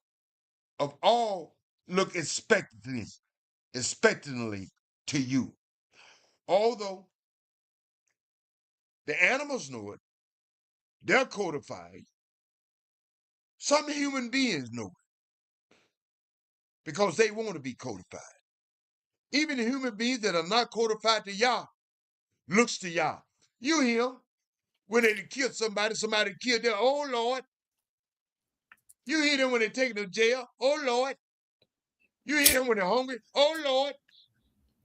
of all look expectantly to you. Although the animals know it, they're codified. Some human beings know it because they want to be codified. Even the human beings that are not codified to Yah looks to Yah. You hear when they kill somebody killed them, oh Lord. You hear them when they take them to jail, oh Lord. You hear them when they're hungry, oh Lord.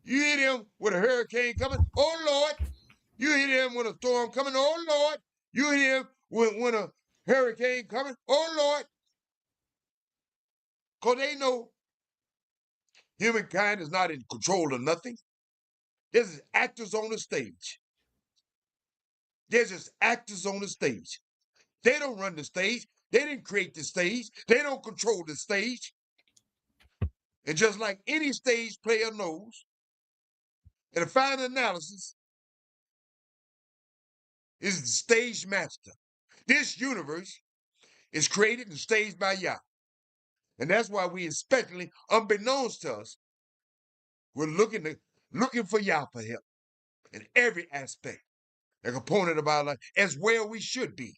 You hear them with a hurricane coming, oh Lord. You hear them when a storm coming, oh Lord. You hear them when a hurricane coming, oh Lord. Because they know Humankind is not in control of nothing. There's just actors on the stage. There's just actors on the stage. They don't run the stage. They didn't create the stage. They don't control the stage. And just like any stage player knows, in a final analysis, is the stage master. This universe is created and staged by Yah. And that's why we especially, unbeknownst to us, we're looking for Yah for help in every aspect, a component of our life, as well we should be.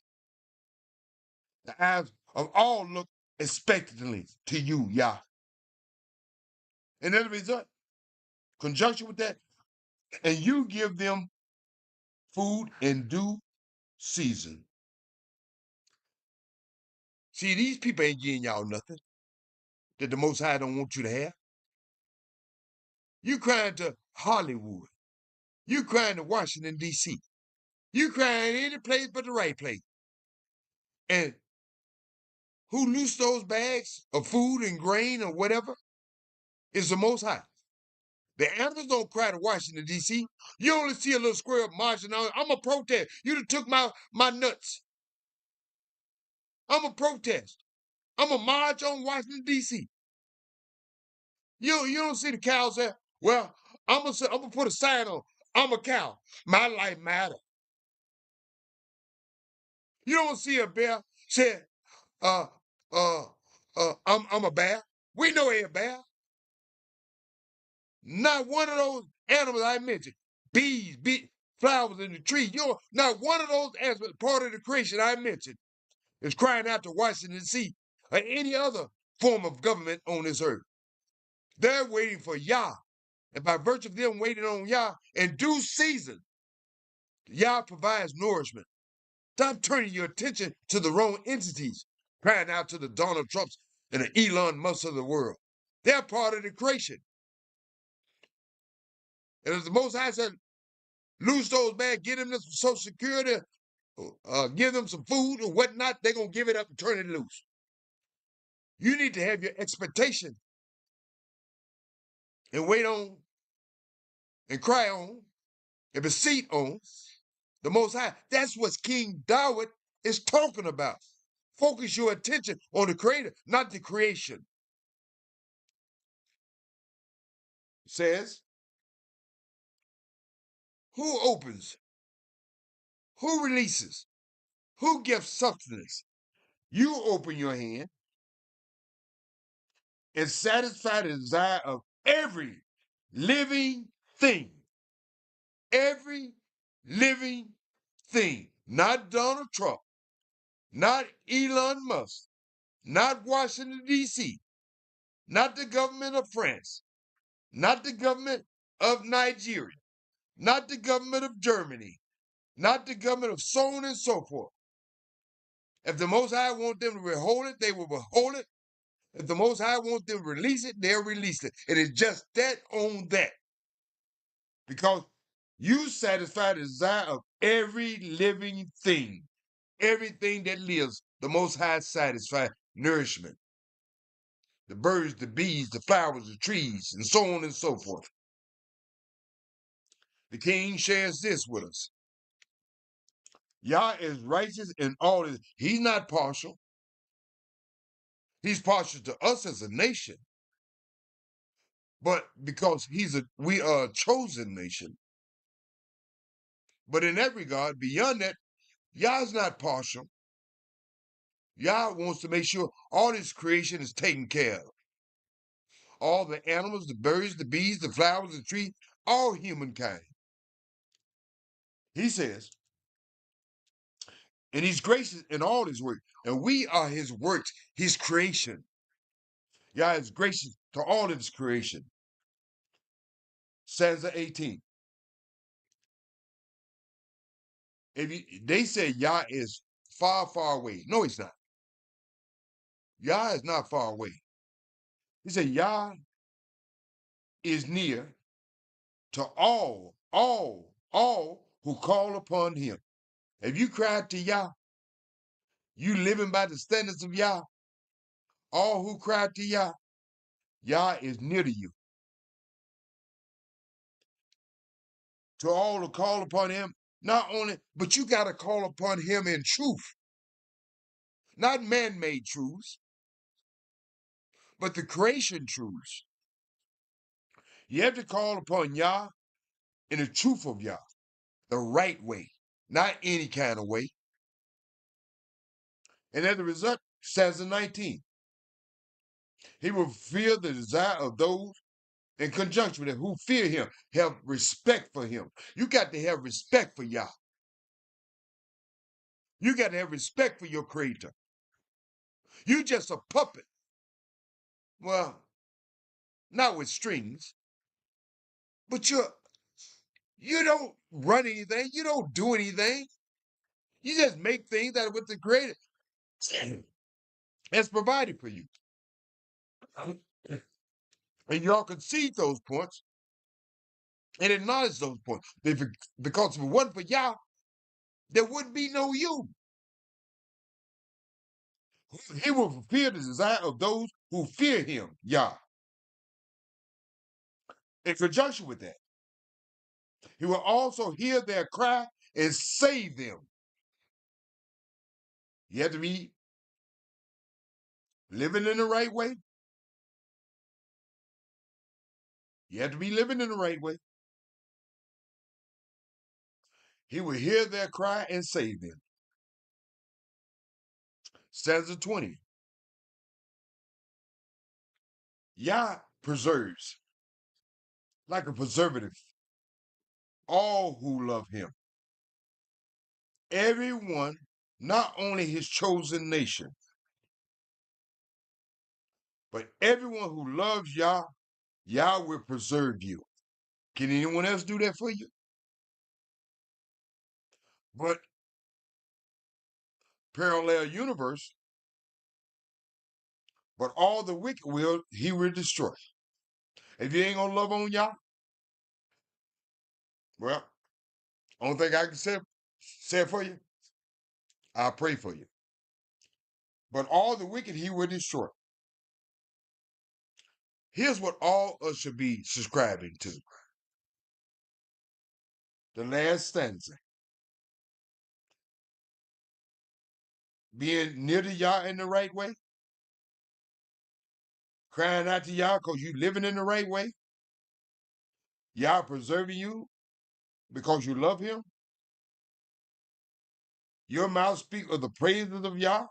The eyes of all look expectantly to you, Yah. And as a result, conjunction with that, and you give them food in due season. See, these people ain't giving y'all nothing that the Most High don't want you to have. You crying to Hollywood. You crying to Washington, D.C. You crying any place but the right place. And who loosed those bags of food and grain or whatever is the Most High. The animals don't cry to Washington, D.C. You only see a little squirrel marching on. I'm a protest. You done took my nuts. I'm a protest. I'm a march on Washington, D.C. You don't see the cows there. Well, I'm gonna put a sign on. I'm a cow. My life matter. You don't see a bear say, I'm a bear. We know he a bear. Not one of those animals I mentioned, bees, flowers in the tree. Not one of those animals, part of the creation I mentioned, is crying out to Washington, D.C. or any other form of government on this earth. They're waiting for Yah. And by virtue of them waiting on Yah, in due season, Yah provides nourishment. Stop turning your attention to the wrong entities, crying out to the Donald Trumps and the Elon Musk of the world. They're part of the creation. And as the Most High said, loose those bags, give them some Social Security, give them some food or whatnot, they're going to give it up and turn it loose. You need to have your expectation and wait on and cry on and beseech on the Most High. That's what King David is talking about. Focus your attention on the Creator, not the creation. It says, who opens? Who releases? Who gives sustenance? You open your hand and satisfy the desire of every living thing. Every living thing. Not Donald Trump, not Elon Musk, not Washington, D.C., not the government of France, not the government of Nigeria, not the government of Germany, not the government of so on and so forth. If the Most High want them to withhold it, they will withhold it. If the Most High want them to release it, they'll release it. It is just that on that. Because you satisfy the desire of every living thing. Everything that lives, the Most High satisfy nourishment. The birds, the bees, the flowers, the trees, and so on and so forth. The King shares this with us. Yah is righteous in all his. He's not partial. He's partial to us as a nation. But because we are a chosen nation. But in that regard, beyond that, Yah's not partial. Yah wants to make sure all his creation is taken care of. All the animals, the birds, the bees, the flowers, the trees, all humankind. He says, and he's gracious in all his work. And we are his works, his creation. Yah is gracious to all of his creation. Stanza 18. They say Yah is far, far away. No, he's not. Yah is not far away. He said Yah is near to all who call upon him. If you cry to Yah, you living by the standards of Yah, all who cry to Yah, Yah is near to you. to all to call upon him. Not only, but you got to call upon him in truth, not man-made truths, but the creation truths. You have to call upon Yah in the truth of Yah, the right way, not any kind of way. And as a result, says in 19, he will fulfill the desire of those in conjunction with him who fear him, have respect for him. You got to have respect for Yah. You got to have respect for your creator. You just a puppet. Well, not with strings, but you don't run anything. You don't do anything. You just make things that are with the creator has provided for you. And y'all concede those points and acknowledge those points. Because if it wasn't for Yah, there wouldn't be no you. He will fulfill the desire of those who fear him, Yah. In conjunction with that, he will also hear their cry and save them. You have to be living in the right way. You have to be living in the right way. He will hear their cry and save them. Stanza 20. Yah preserves, like a preservative, all who love him. Everyone, not only his chosen nation, but everyone who loves Yah, Yah will preserve you. Can anyone else do that for you? But parallel universe, but all the wicked he will destroy. If you ain't gonna love on Yah, well, only thing I can say for you, I'll pray for you. But all the wicked he will destroy. Here's what all us should be subscribing to. The last stanza. Being near to Yah in the right way. Crying out to Yah because you living in the right way. Yah preserving you because you love him. Your mouth speak of the praises of Yah.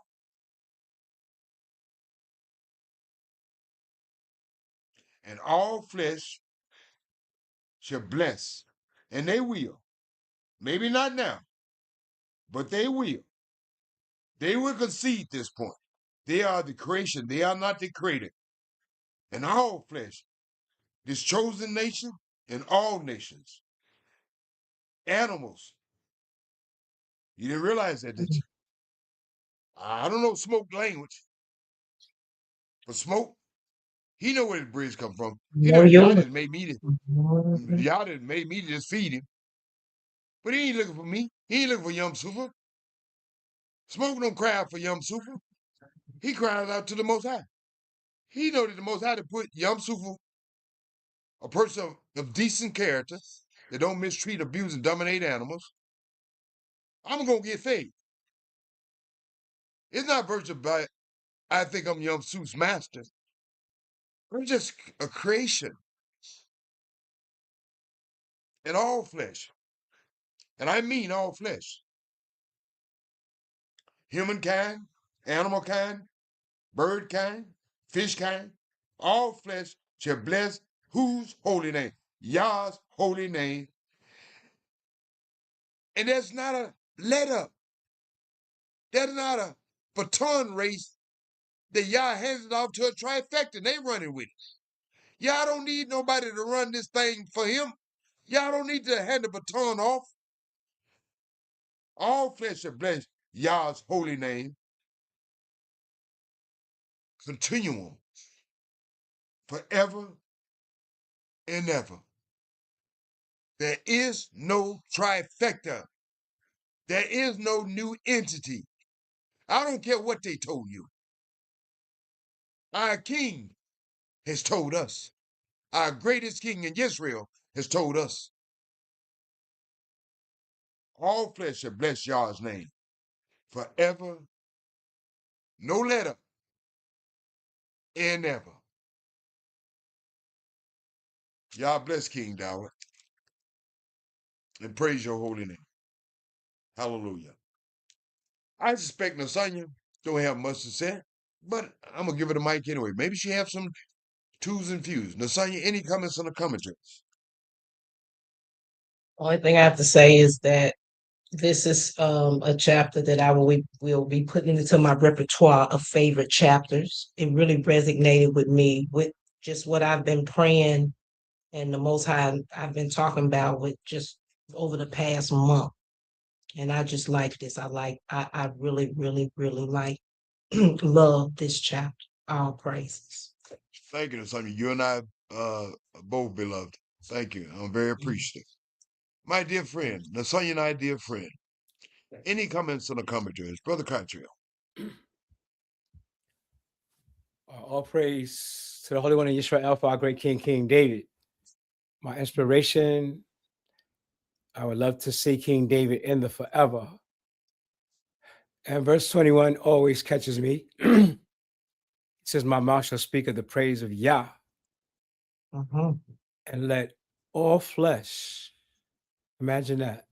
And all flesh shall bless. And they will. Maybe not now, but they will. They will concede this point. They are the creation. They are not the created. And all flesh, this chosen nation and all nations, animals. You didn't realize that, did you? I don't know Smoke language, but Smoke, he know where the bridge come from. He know y'all didn't make me y'all didn't make me just feed him. But he ain't looking for me. He ain't looking for Yum Sufa. Smoke don't cry out for Yum Sufa. He cries out to the Most High. He know that the Most High to put Yum Sufa, a person of decent character, that don't mistreat, abuse, and dominate animals. I'm gonna get fed. It's not virtue by I think I'm Yum Sufa's master. I'm just a creation. And all flesh. And I mean all flesh. Humankind, animal kind, bird kind, fish kind, all flesh shall bless whose holy name? Yah's holy name. And that's not a let up. That's not a baton race that Yah hands it off to a trifecta and they running with it. Yah don't need nobody to run this thing for him. Yah don't need to hand the baton off. All flesh shall bless Yah's holy name. Continuum forever and ever. There is no trifecta. There is no new entity. I don't care what they told you. Our king has told us. Our greatest king in Israel has told us. All flesh shall bless Yah's name forever. No letter and ever. Yah bless King Dawid and praise your holy name. Hallelujah. I suspect Nasanya don't have much to say, but I'm going to give her the mic anyway. Maybe she have some twos and fews. Nasanya, any comments on the commentaries? Only thing I have to say is that this is a chapter that I will be putting into my repertoire of favorite chapters. It really resonated with me with just what I've been praying and the Most High I've been talking about with just over the past month. And I just like this. I really, really, really like love this chapter. All praises. Thank you, Nasanya. You and I both beloved. Thank you. I'm very appreciative. My dear friend, Nasanya and I, dear friend. Any comments on the commentaries? Brother Contrell. All praise to the Holy One of Israel, for our great King David. My inspiration, I would love to see King David in the forever. And verse 21 always catches me. It says, my mouth shall speak of the praise of Yah, and let all flesh, imagine that.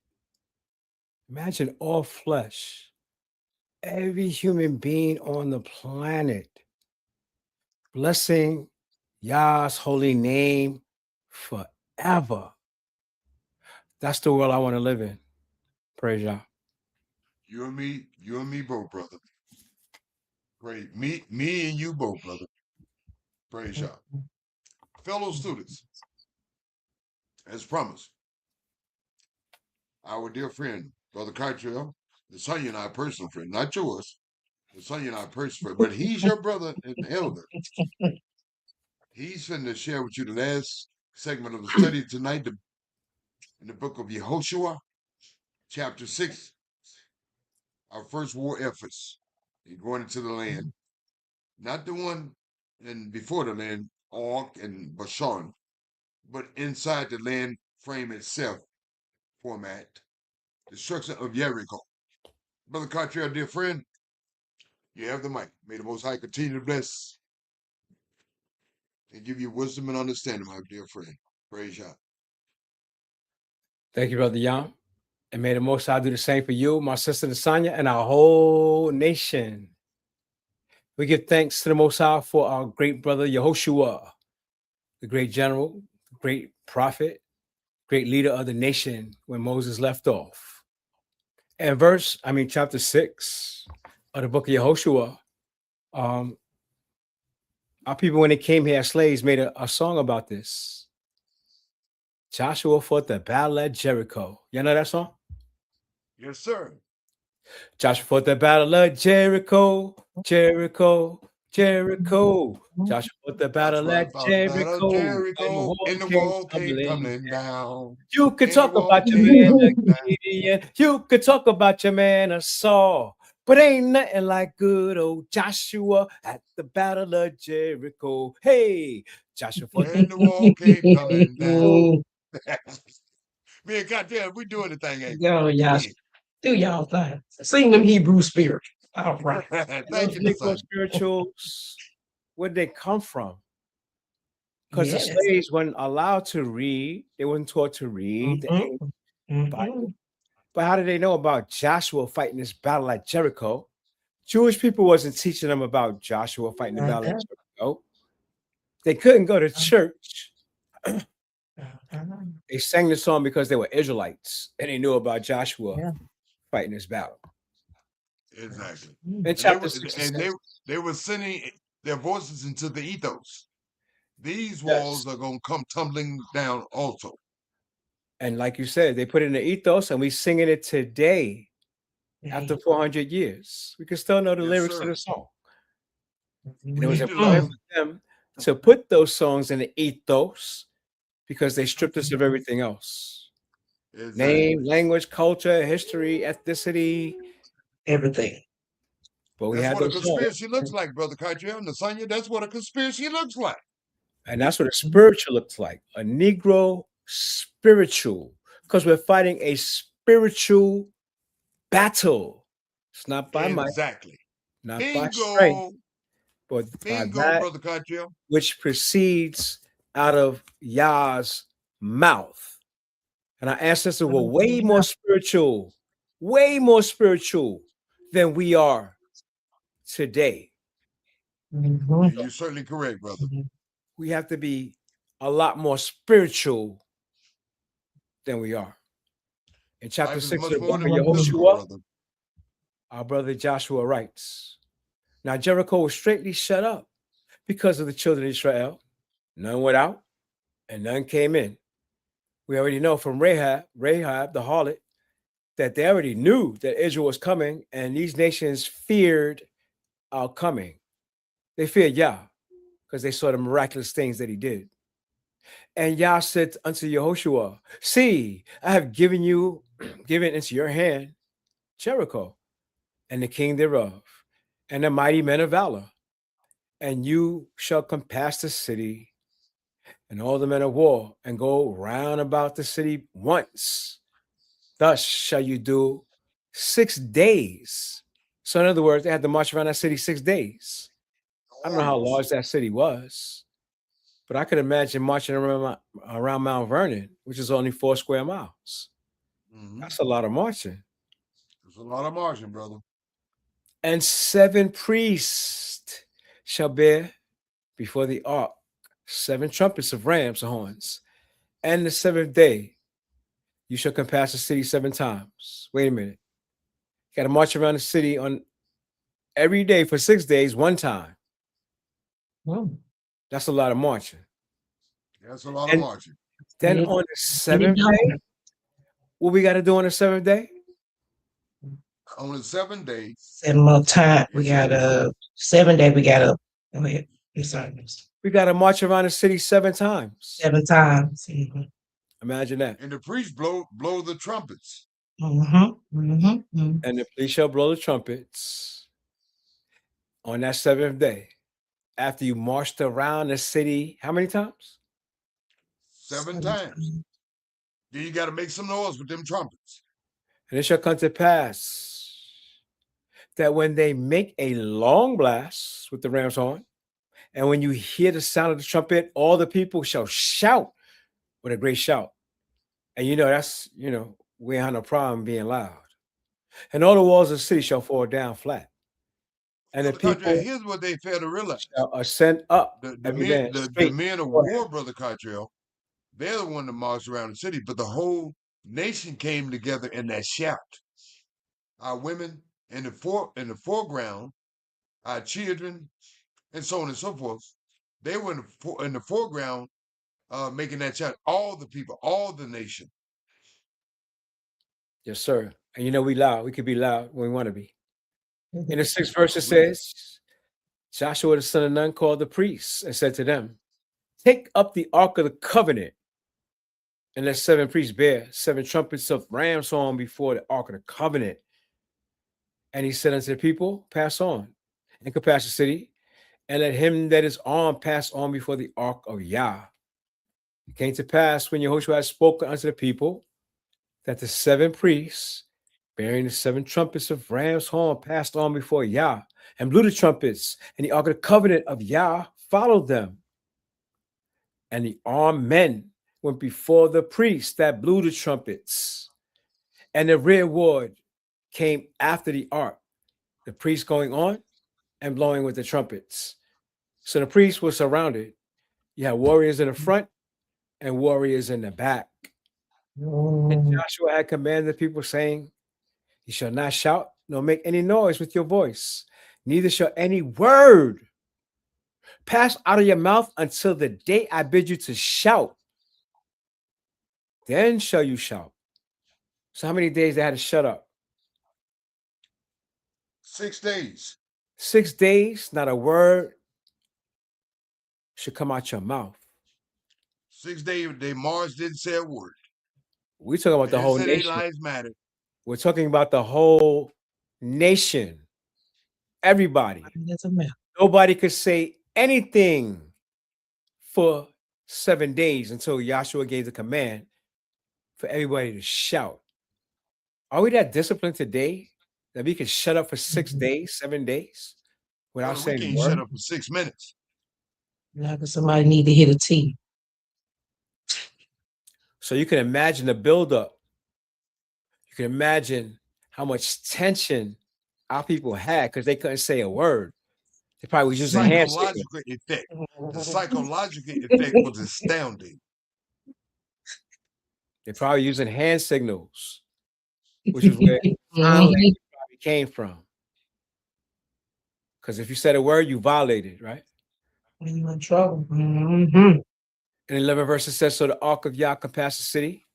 Imagine all flesh, every human being on the planet, blessing Yah's holy name forever. That's the world I want to live in. Praise Yah. You and me both, brother. Praise me and you both, brother. Praise Yah. Fellow students, as promised, our dear friend, Brother Cartrell, Nasanya and I personal friend, not yours. Nasanya and I personal friend, but he's your brother and elder. He's finna share with you the last segment of the study tonight in the book of Yehoshua, chapter 6, our first war efforts. He's going into the land, not the one and before the land, Og and Bashan, but inside the land frame itself format, destruction of Jericho. Brother Cartrell, dear friend, you have the mic. May the Most High continue to bless and give you wisdom and understanding, my dear friend. Praise Yah. Thank you, Brother Yam. And may the Most High do the same for you, my sister Nasanya, and our whole nation. We give thanks to the Most High for our great brother Yehoshua, the great general, great prophet, great leader of the nation when Moses left off. And chapter 6 of the book of Yehoshua, our people, when they came here as slaves, made a song about this. Joshua fought the battle at Jericho. You know that song? Yes, sir. Joshua fought the battle at Jericho, Jericho, Jericho. Joshua fought the battle at Jericho, and the wall came tumbling down. You could talk about your man Gideon. You could talk about your man Saul. But ain't nothing like good old Joshua at the battle of Jericho. Hey, Joshua fought and the wall came tumbling down. Me and Goddamn, we doing the thing, ain't we? Yo, y'all, do y'all thing. Sing them Hebrew spirituals. All right. Thank you, Negro spirituals, where'd they come from? Because Yes. the slaves weren't allowed to read. They weren't taught to read the Bible. But how did they know about Joshua fighting this battle at Jericho? Jewish people wasn't teaching them about Joshua fighting the battle at Jericho. They couldn't go to church. They sang the song because they were Israelites and they knew about Joshua fighting this battle. Exactly. In chapter 6, they were sending their voices into the ethos. These walls are going to come tumbling down also. And like you said, they put it in the ethos and we singing it today after 400 years. We can still know the lyrics of the song. And it was important for them to put those songs in the ethos because they stripped us of everything else. Exactly. Name, language, culture, history, ethnicity, everything. But we that's had what a those conspiracy songs. looks like, Brother Cartrell. Nasanya, that's what a conspiracy looks like. And that's what a spiritual looks like. A Negro spiritual. Because we're fighting a spiritual spiritual battle. It's not by might, Exactly. not by strength, but by Bingo, that Brother Cottrell. which proceeds out of Yah's mouth. And our ancestors were way more spiritual than we are today. Mhm. You're certainly correct, brother. We have to be a lot more spiritual than we are. In chapter Life is 6 much of the more book than of physical, Yahushua, brother. our brother Joshua writes, now Jericho was straightly shut up because of the children of Israel. None went out and none came in. We already know from Rahab the harlot, that they already knew that Israel was coming, and these nations feared our coming. They feared Yah because they saw the miraculous things that he did. And Yah said unto Yehoshua, see, I have given into your hand Jericho and the king thereof, and the mighty men of valor. And you shall compass the city and all the men of war, and go round about the city once. Thus shall you do 6 days. So in other words, they had to march around that city 6 days. I don't know how large that city was, but I could imagine marching around Mount Vernon, which is only 4 square miles. Mhm. That's a lot of marching. There's a lot of margin, brother. And 7 priests shall bear before the ark 7 trumpets of ram's horns. And the 7th day you shall compass the city 7 times. Wait a minute. You got to march around the city on every day for 6 days, 1 time. Mm. That's a lot of marching. That's a lot of And margin. then Yeah. on the 7th day, what we got to do on the 7th day? On the 7th day, 7 more time. We Yes, got 7 day. We got go ahead. I'm sorry. We got to march around the city 7 times. 7 times. Mm-hmm. Imagine that. and the priests blow the trumpets. Mm-hmm. Mm-hmm. And the police shall blow the trumpets on that 7th day. After you marched around the city, how many times? 7 times. Then you got to make some noise with them trumpets. And it shall come to pass that when they make a long blast with the ram's horn, and when you hear the sound of the trumpet, all the people shall shout with a great shout. And that's, we ain't have no problem being loud. And all the walls of the city shall fall down flat. And the Brother Cottrell, people here's what they fail to realize. shall ascend up The every man men, the straight men of before him. war, Brother Cottrell, they're the one that marched around the city, but the whole nation came together in that shout. Our women in the foreground, our children, and so on and so forth. They were in the foreground, making that shout. All the people, all the nation. Yes, sir. And we loud. We could be loud when we want to be. In the 6th verse, it says, Joshua the son of Nun called the priests and said to them, take up the ark of the covenant, and let 7 priests bear 7 trumpets of ram's horn before the ark of the covenant. And he said unto the people, pass on and compass the city, and let him that is armed pass on before the ark of Yah. It came to pass when Yehoshua had spoken unto the people that the 7 priests bearing the 7 trumpets of ram's horn passed on before Yah and blew the trumpets, and the ark of the covenant of Yah followed them. And the armed men went before the priests that blew the trumpets, and the rearward came after the ark, the priests going on and blowing with the trumpets. So the priests were surrounded. You had warriors in the front and warriors in the back. And Joshua had commanded the people, saying, you shall not shout nor make any noise with your voice, neither shall any word pass out of your mouth until the day I bid you to shout. Then shall you shout. So how many days they had to shut up? 6 days. 6 days, not a word should come out your mouth. 6 days, they marched, didn't say a word. We're talking about the whole They nation. lives matter. We're talking about the whole nation. Everybody. Nobody could say anything for 7 days until Joshua gave the command for everybody to shout. Are we that disciplined today that we can shut up for 6 Mhm. days, 7 days without Brother, we saying a can't shut word? up for 6 minutes. Like somebody need to hit a T. So you can imagine the buildup. You can imagine how much tension our people had because they couldn't say a word. They probably was using hand signals. Psychological effect. The psychological effect was astounding. They're probably using hand signals, which is where sign Mhm. language probably came from. Because if you said a word, you violated, right? You in trouble. Mhm. In 11 verses says, so the ark of Yah compassed the city,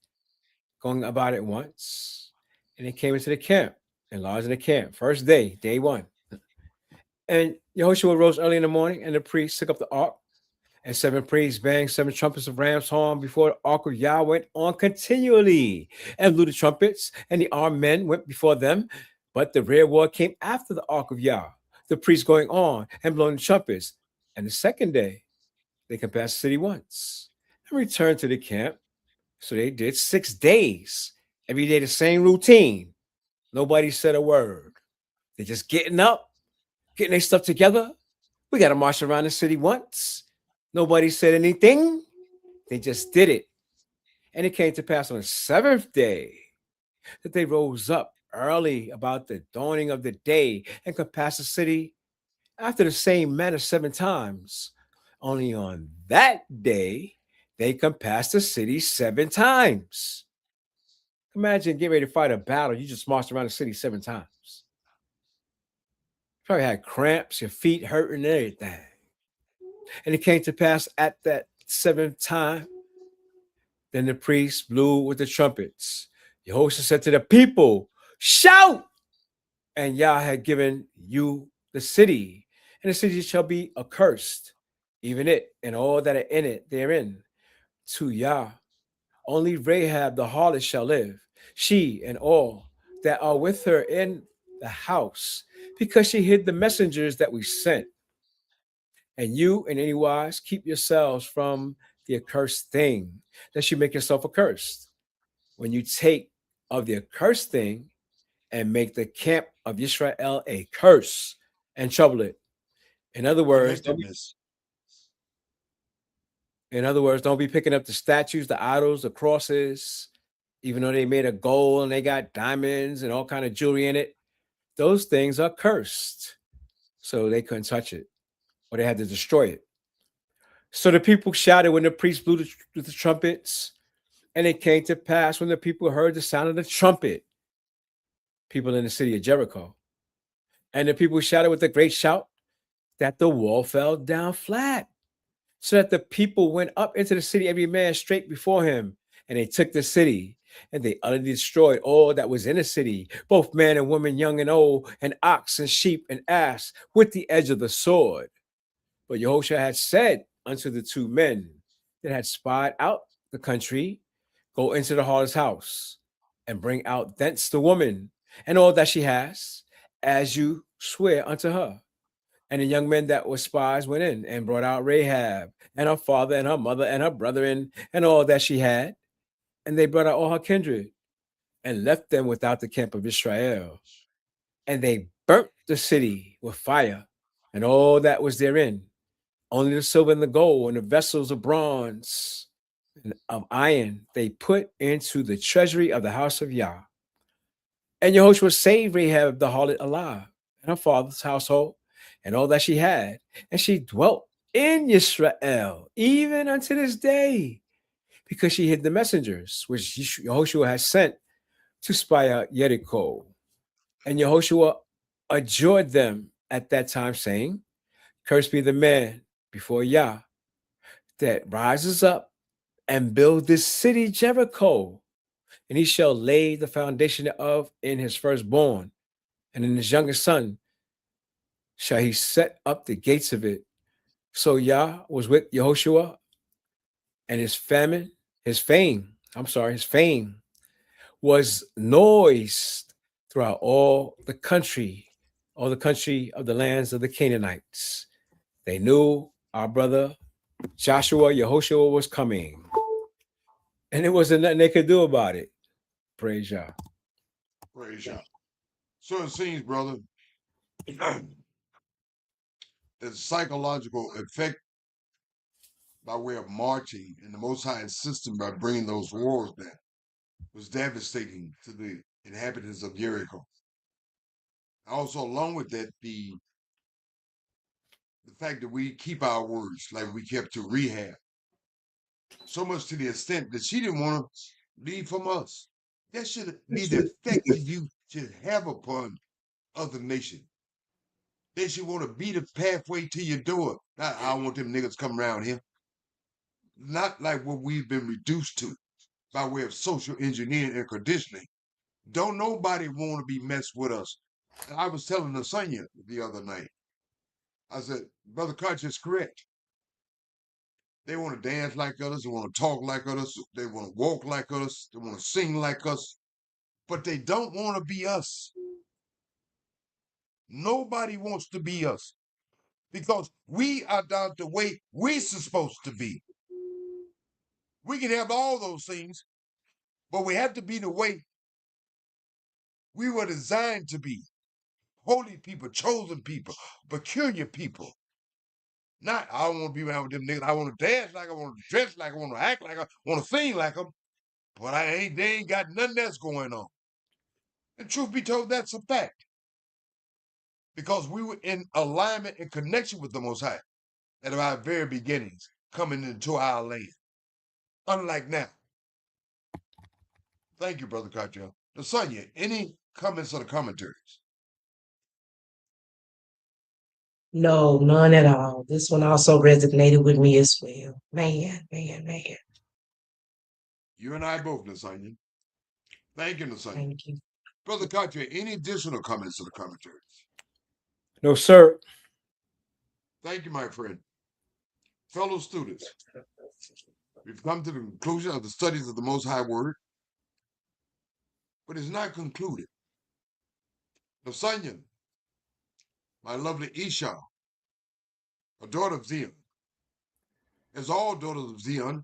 going about it once, and it came into the camp, and lodged in the camp. First day, day one. And Yehoshua rose early in the morning, and the priests took up the ark, and 7 priests banged 7 trumpets of ram's horn before the ark of Yah went on continually, and blew the trumpets, and the armed men went before them. But the rear ward came after the ark of Yah, the priests going on and blowing the trumpets. And the second day, they compassed the city once and returned to the camp. So they did 6 days, every day the same routine. Nobody said a word. They're just getting up, getting their stuff together. We got to march around the city once. Nobody said anything. They just did it. And it came to pass on the 7th day that they rose up early about the dawning of the day and compassed the city after the same manner 7 times. Only on that day, they compassed the city 7 times. Imagine getting ready to fight a battle. You just marched around the city 7 times. Probably had cramps, your feet hurting, and everything. And it came to pass at that 7th time, then the priest blew with the trumpets. Yehoshua said to the people, shout! And Yah had given you the city, and the city shall be accursed, even it and all that are in it therein, to Yah. Only Rahab the harlot shall live, she and all that are with her in the house, because she hid the messengers that we sent. And you, in any wise, keep yourselves from the accursed thing, that you make yourself accursed. When you take of the accursed thing and make the camp of Israel a curse and trouble it. In other words, Connectedness. don't be picking up the statues, the idols, the crosses, even though they made of gold and they got diamonds and all kind of jewelry in it. Those things are cursed. So they couldn't touch it, or they had to destroy it. So the people shouted when the priest blew the trumpets, and it came to pass when the people heard the sound of the trumpet, people in the city of Jericho, and the people shouted with a great shout, that the wall fell down flat, so that the people went up into the city, every man straight before him, and they took the city, and they utterly destroyed all that was in the city, both man and woman, young and old, and ox and sheep and ass, with the edge of the sword. But Yehoshua had said unto the 2 men that had spied out the country, go into the harlot's house, and bring out thence the woman and all that she has, as you swear unto her. And the young men that were spies went in and brought out Rahab and her father and her mother and her brethren and all that she had. And they brought out all her kindred and left them without the camp of Israel. And they burnt the city with fire and all that was therein. Only the silver and the gold and the vessels of bronze and of iron they put into the treasury of the house of Yah. And Yehoshua saved Rahab the harlot alive and her father's household and all that she had. And she dwelt in Israel even unto this day, because she hid the messengers which Yehoshua had sent to spy out Jericho. And Yehoshua adjured them at that time, saying, cursed be the man before Yah that rises up and build this city Jericho, and he shall lay the foundation of in his firstborn, and in his youngest son shall he set up the gates of it. So Yah was with Yehoshua, and his fame was noised throughout all the country of the lands of the Canaanites. They knew our brother Joshua, Yehoshua was coming, and it wasn't nothing they could do about it. Praise Yah. Praise y'all. So it seems, brother, the psychological effect by way of marching in the Most High system by bringing those wars down was devastating to the inhabitants of Jericho. Also, along with that, the fact that we keep our words like we kept to Rahab, so much to the extent that she didn't want to leave from us. That should be the effect that you should have upon other nations. They should want to beat a pathway to your door. Not, I don't want them niggas come around here. Not like what we've been reduced to by way of social engineering and conditioning. Don't nobody want to be messed with us. And I was telling Nasanya the other night, I said, Brother Koch is correct. They want to dance like us, they want to talk like us, they want to walk like us, they want to sing like us, but they don't want to be us. Nobody wants to be us because we are down the way we're supposed to be. We can have all those things, but we have to be the way we were designed to be. Holy people, chosen people, peculiar people. Not, I don't want to be around with them niggas. I want to dance like I want to dress like I want to act like I want to sing like them, but they ain't got nothing else going on. And truth be told, that's a fact. Because we were in alignment and connection with the Most High at our very beginnings, coming into our land. Unlike now. Thank you, Brother Cartel. Nasanya, any comments or the commentaries? No, none at all. This one also resonated with me as well. Man. You and I both, Nasanya. Thank you, Nasanya. Thank you. Brother Cartier, any additional comments or the commentaries? No, sir. Thank you, my friend. Fellow students, we've come to the conclusion of the studies of the Most High Word, but it's not concluded. Nasanya, my lovely Isha, a daughter of Zion, as all daughters of Zion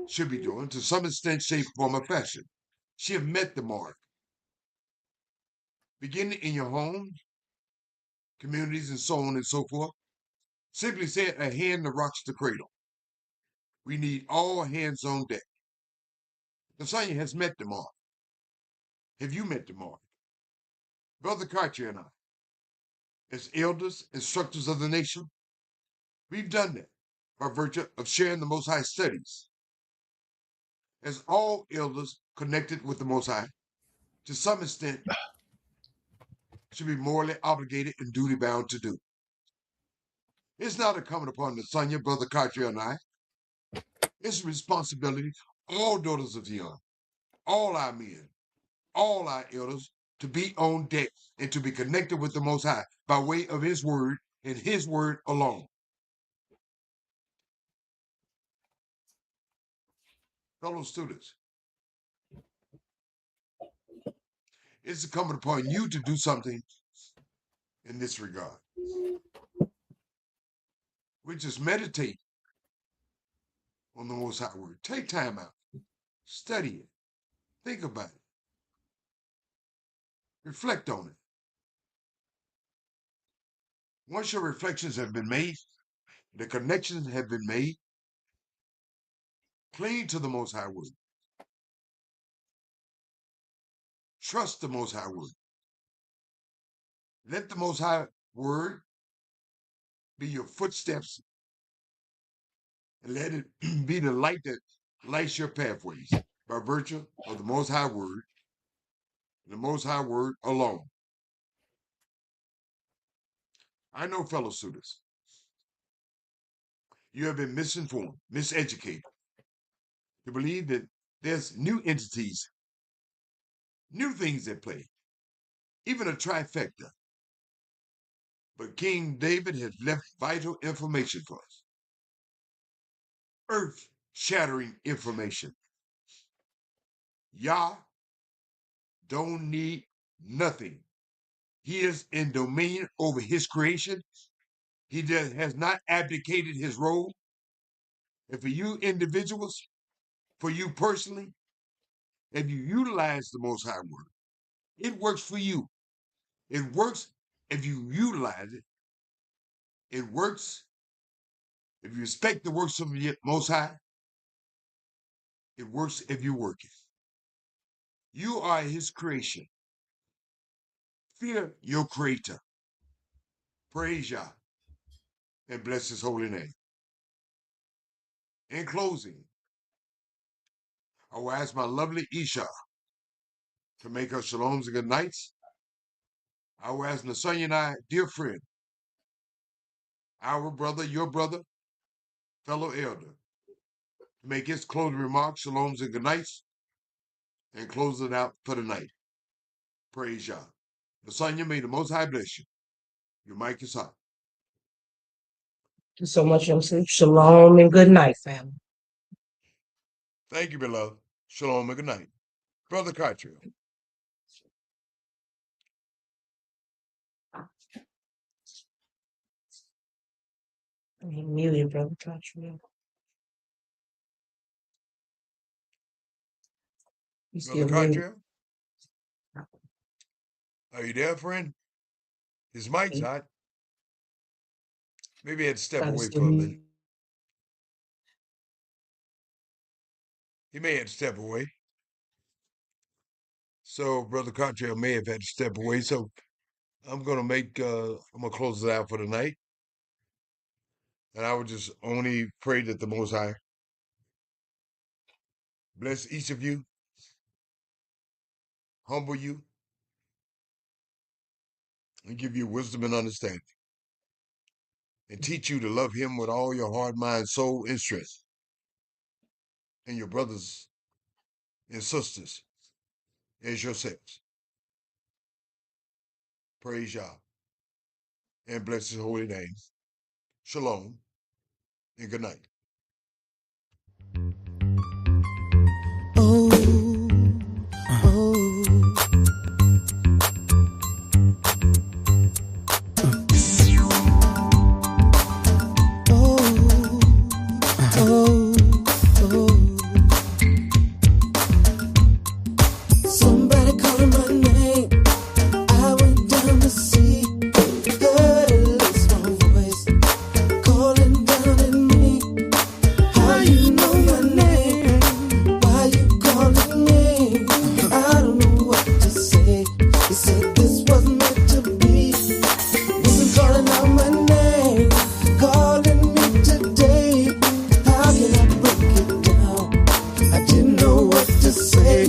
should be doing, to some extent, shape, form, or fashion. She have met the mark. Beginning in your homes, communities, and so on and so forth. Simply said, a hand that rocks the cradle. We need all hands on deck. Nasanya has met the mark. Have you met the mark? Brother Cartier and I, as elders, instructors of the nation, we've done that by virtue of sharing the Most High studies. As all elders connected with the Most High, to some extent, should be morally obligated and duty bound to do. It's not incumbent upon Nasanya, Brother Cartier, and I. It's a responsibility of all daughters of Zion, all our men, all our elders, to be on deck and to be connected with the Most High by way of His Word and His Word alone. Fellow students, it's incumbent upon you to do something in this regard. We just meditate on the Most High Word. Take time out. Study it. Think about it. Reflect on it. Once your reflections have been made, the connections have been made, cling to the Most High Word. Trust the Most High Word. Let the Most High Word be your footsteps, and let it be the light that lights your pathways by virtue of the Most High Word, the Most High Word alone. I know, fellow students, you have been misinformed, miseducated, to believe that there's new entities, new things at play, even a trifecta. But King David has left vital information for us. Earth-shattering information. Yah don't need nothing. He is in dominion over his creation. He has not abdicated his role. And for you individuals, for you personally, if you utilize the Most High Word, It works for you. It works if you utilize it. It works if you respect the works of the Most High. It works if you work it. You are his creation. Fear your creator. Praise Yah and bless his holy name. In closing, I will ask my lovely Isha to make her shaloms and good nights. I will ask Nasanya and I, dear friend, our brother, your brother, fellow elder, to make his closing remarks, shaloms and good nights, and close it out for the night. Praise Yah. Nasanya, may the Most High bless you. Your mic is hot. Thank you so much, Yom-Suf. Shalom and good night, family. Thank you, beloved. Shalom and good night. Brother Cottrell. I mean, muted, Brother Cottrell. You still Brother muted. Cottrell? Are you there, friend? His mic's hot. Maybe he had to step away for a minute. He may have to step away. So Brother Cottrell may have had to step away. So I'm gonna close it out for the night. And I would just only pray that the Most High bless each of you, humble you, and give you wisdom and understanding. And teach you to love him with all your heart, mind, soul, and strength. And your brothers and sisters as yourselves. Praise Yah. And bless his holy name. Shalom and good night. Somebody calling my name. I went down to see. Heard a little small voice calling down at me. How you know my name? Why you calling me? I don't know what to say. He said this was meant to be. Wasn't calling out my name, calling me today. How can I break it down? I didn't know what to say.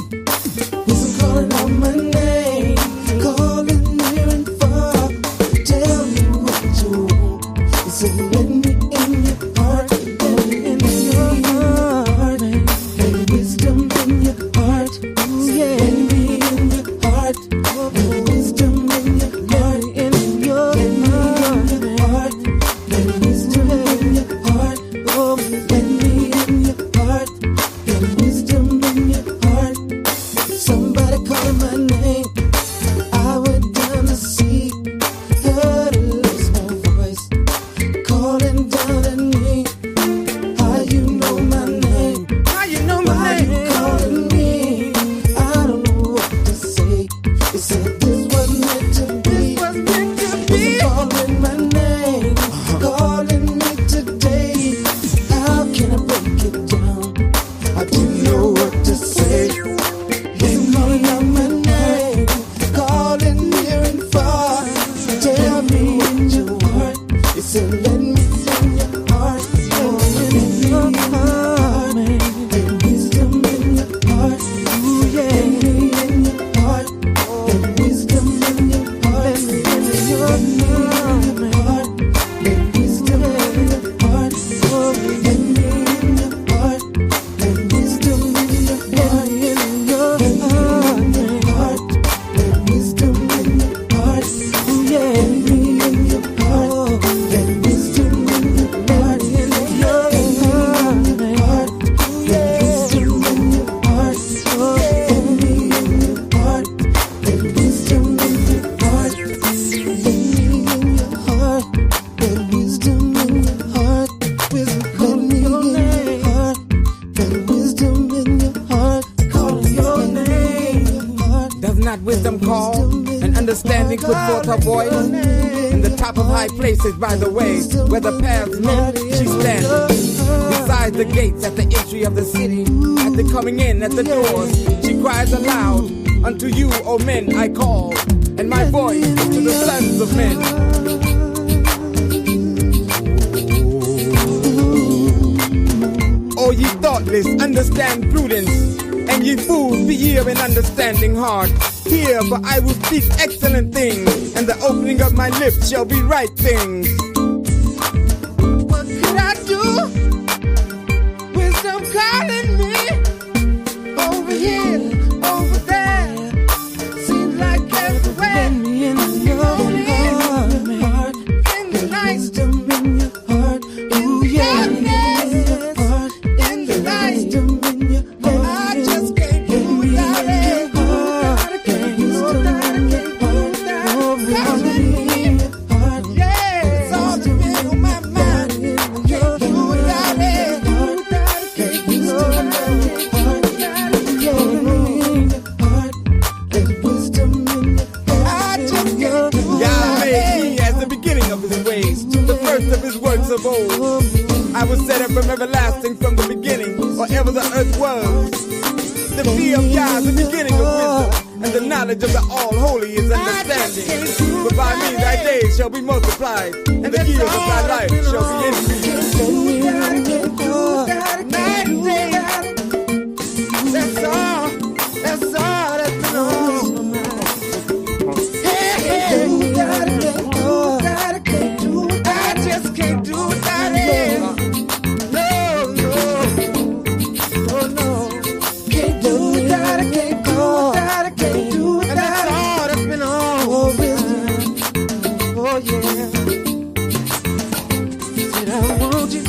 Wasn't calling out my name, calling near and far. Tell me what you want. He said, let me in your heart, let me in your heart. Let wisdom in your heart. Let me in your heart. Let wisdom in your heart. Let me in your heart. Let wisdom in your heart. Oh, let me in your heart. Let wisdom in your heart. Somebody calling my name. I went down to see. Heard a little small voice calling down at me. How you know my name? How you know my name? Why you calling me? I don't know what to say. He said this was meant to be. This was meant to be. Calling my name, calling me today. How can I break it down? I didn't know what to say. He's calling out my name, calling near and far. Tell me in your heart. He said, let me in your heart. Oh, let me in your heart. Let wisdom in your heart. Let me in your heart. Let wisdom in your heart. Let me in your heart. Let wisdom in your heart. Oh, let me in your heart. Let wisdom in your heart. Let wisdom in your heart. Let me in your heart. Let wisdom in your heart. Let wisdom in your heart. Let me in your heart. Let wisdom in your heart. Let me in Honey put forth her voice in the top of high places by the way, where the paths met, she stands. Beside the gates at the entry of the city, at the coming in at the doors, she cries aloud, unto you, O men, I call, and my voice to the sons of men. O ye thoughtless, understand prudence, and ye fools, be ye of an understanding heart. Hear, for I will speak excellent things, and the opening of my lips shall be right things. What could I do? Wisdom calling me over here, over there. Seems like everywhere. In your heart, in the night, in your heart. Ooh, yeah, in the night, in your heart. I just can't do without it. I can't do without it. Calling me, yeah, it's all the been on my mind. Can't do without it. Can't do without it. I just can't do without it. God made me as the beginning of his ways, the first of his works of old. I was set up from everlasting from the beginning, or ever the earth was. The fear of Yah, the beginning of wisdom, and the knowledge of the All-Holy is understanding. But by me thy days shall be multiplied, and the years of thy life shall be increased. That's all, that's all, that's all. I just can't do without it. No, no. Can't do without it, can't do without it, can't do without it. And that's all that's been on wisdom. Oh, yeah. Said I want you.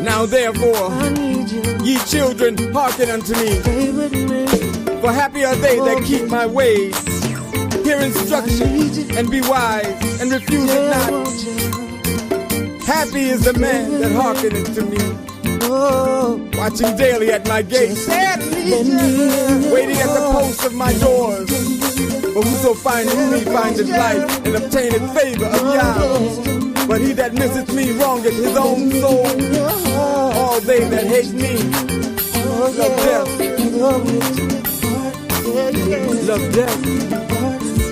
Now therefore, I need you. Ye children, hearken unto me. Stay with me. For happy are they that keep my ways. Hear instruction and be wise and refuse it not. Happy is the man that hearkeneth to me. Watching daily at my gates, waiting at the posts of my doors. For whoso findeth me findeth life and obtaineth favor of Yah. But he that misseth me wrongeth his own soul. All they that hate me love death. Love death.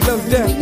Love death.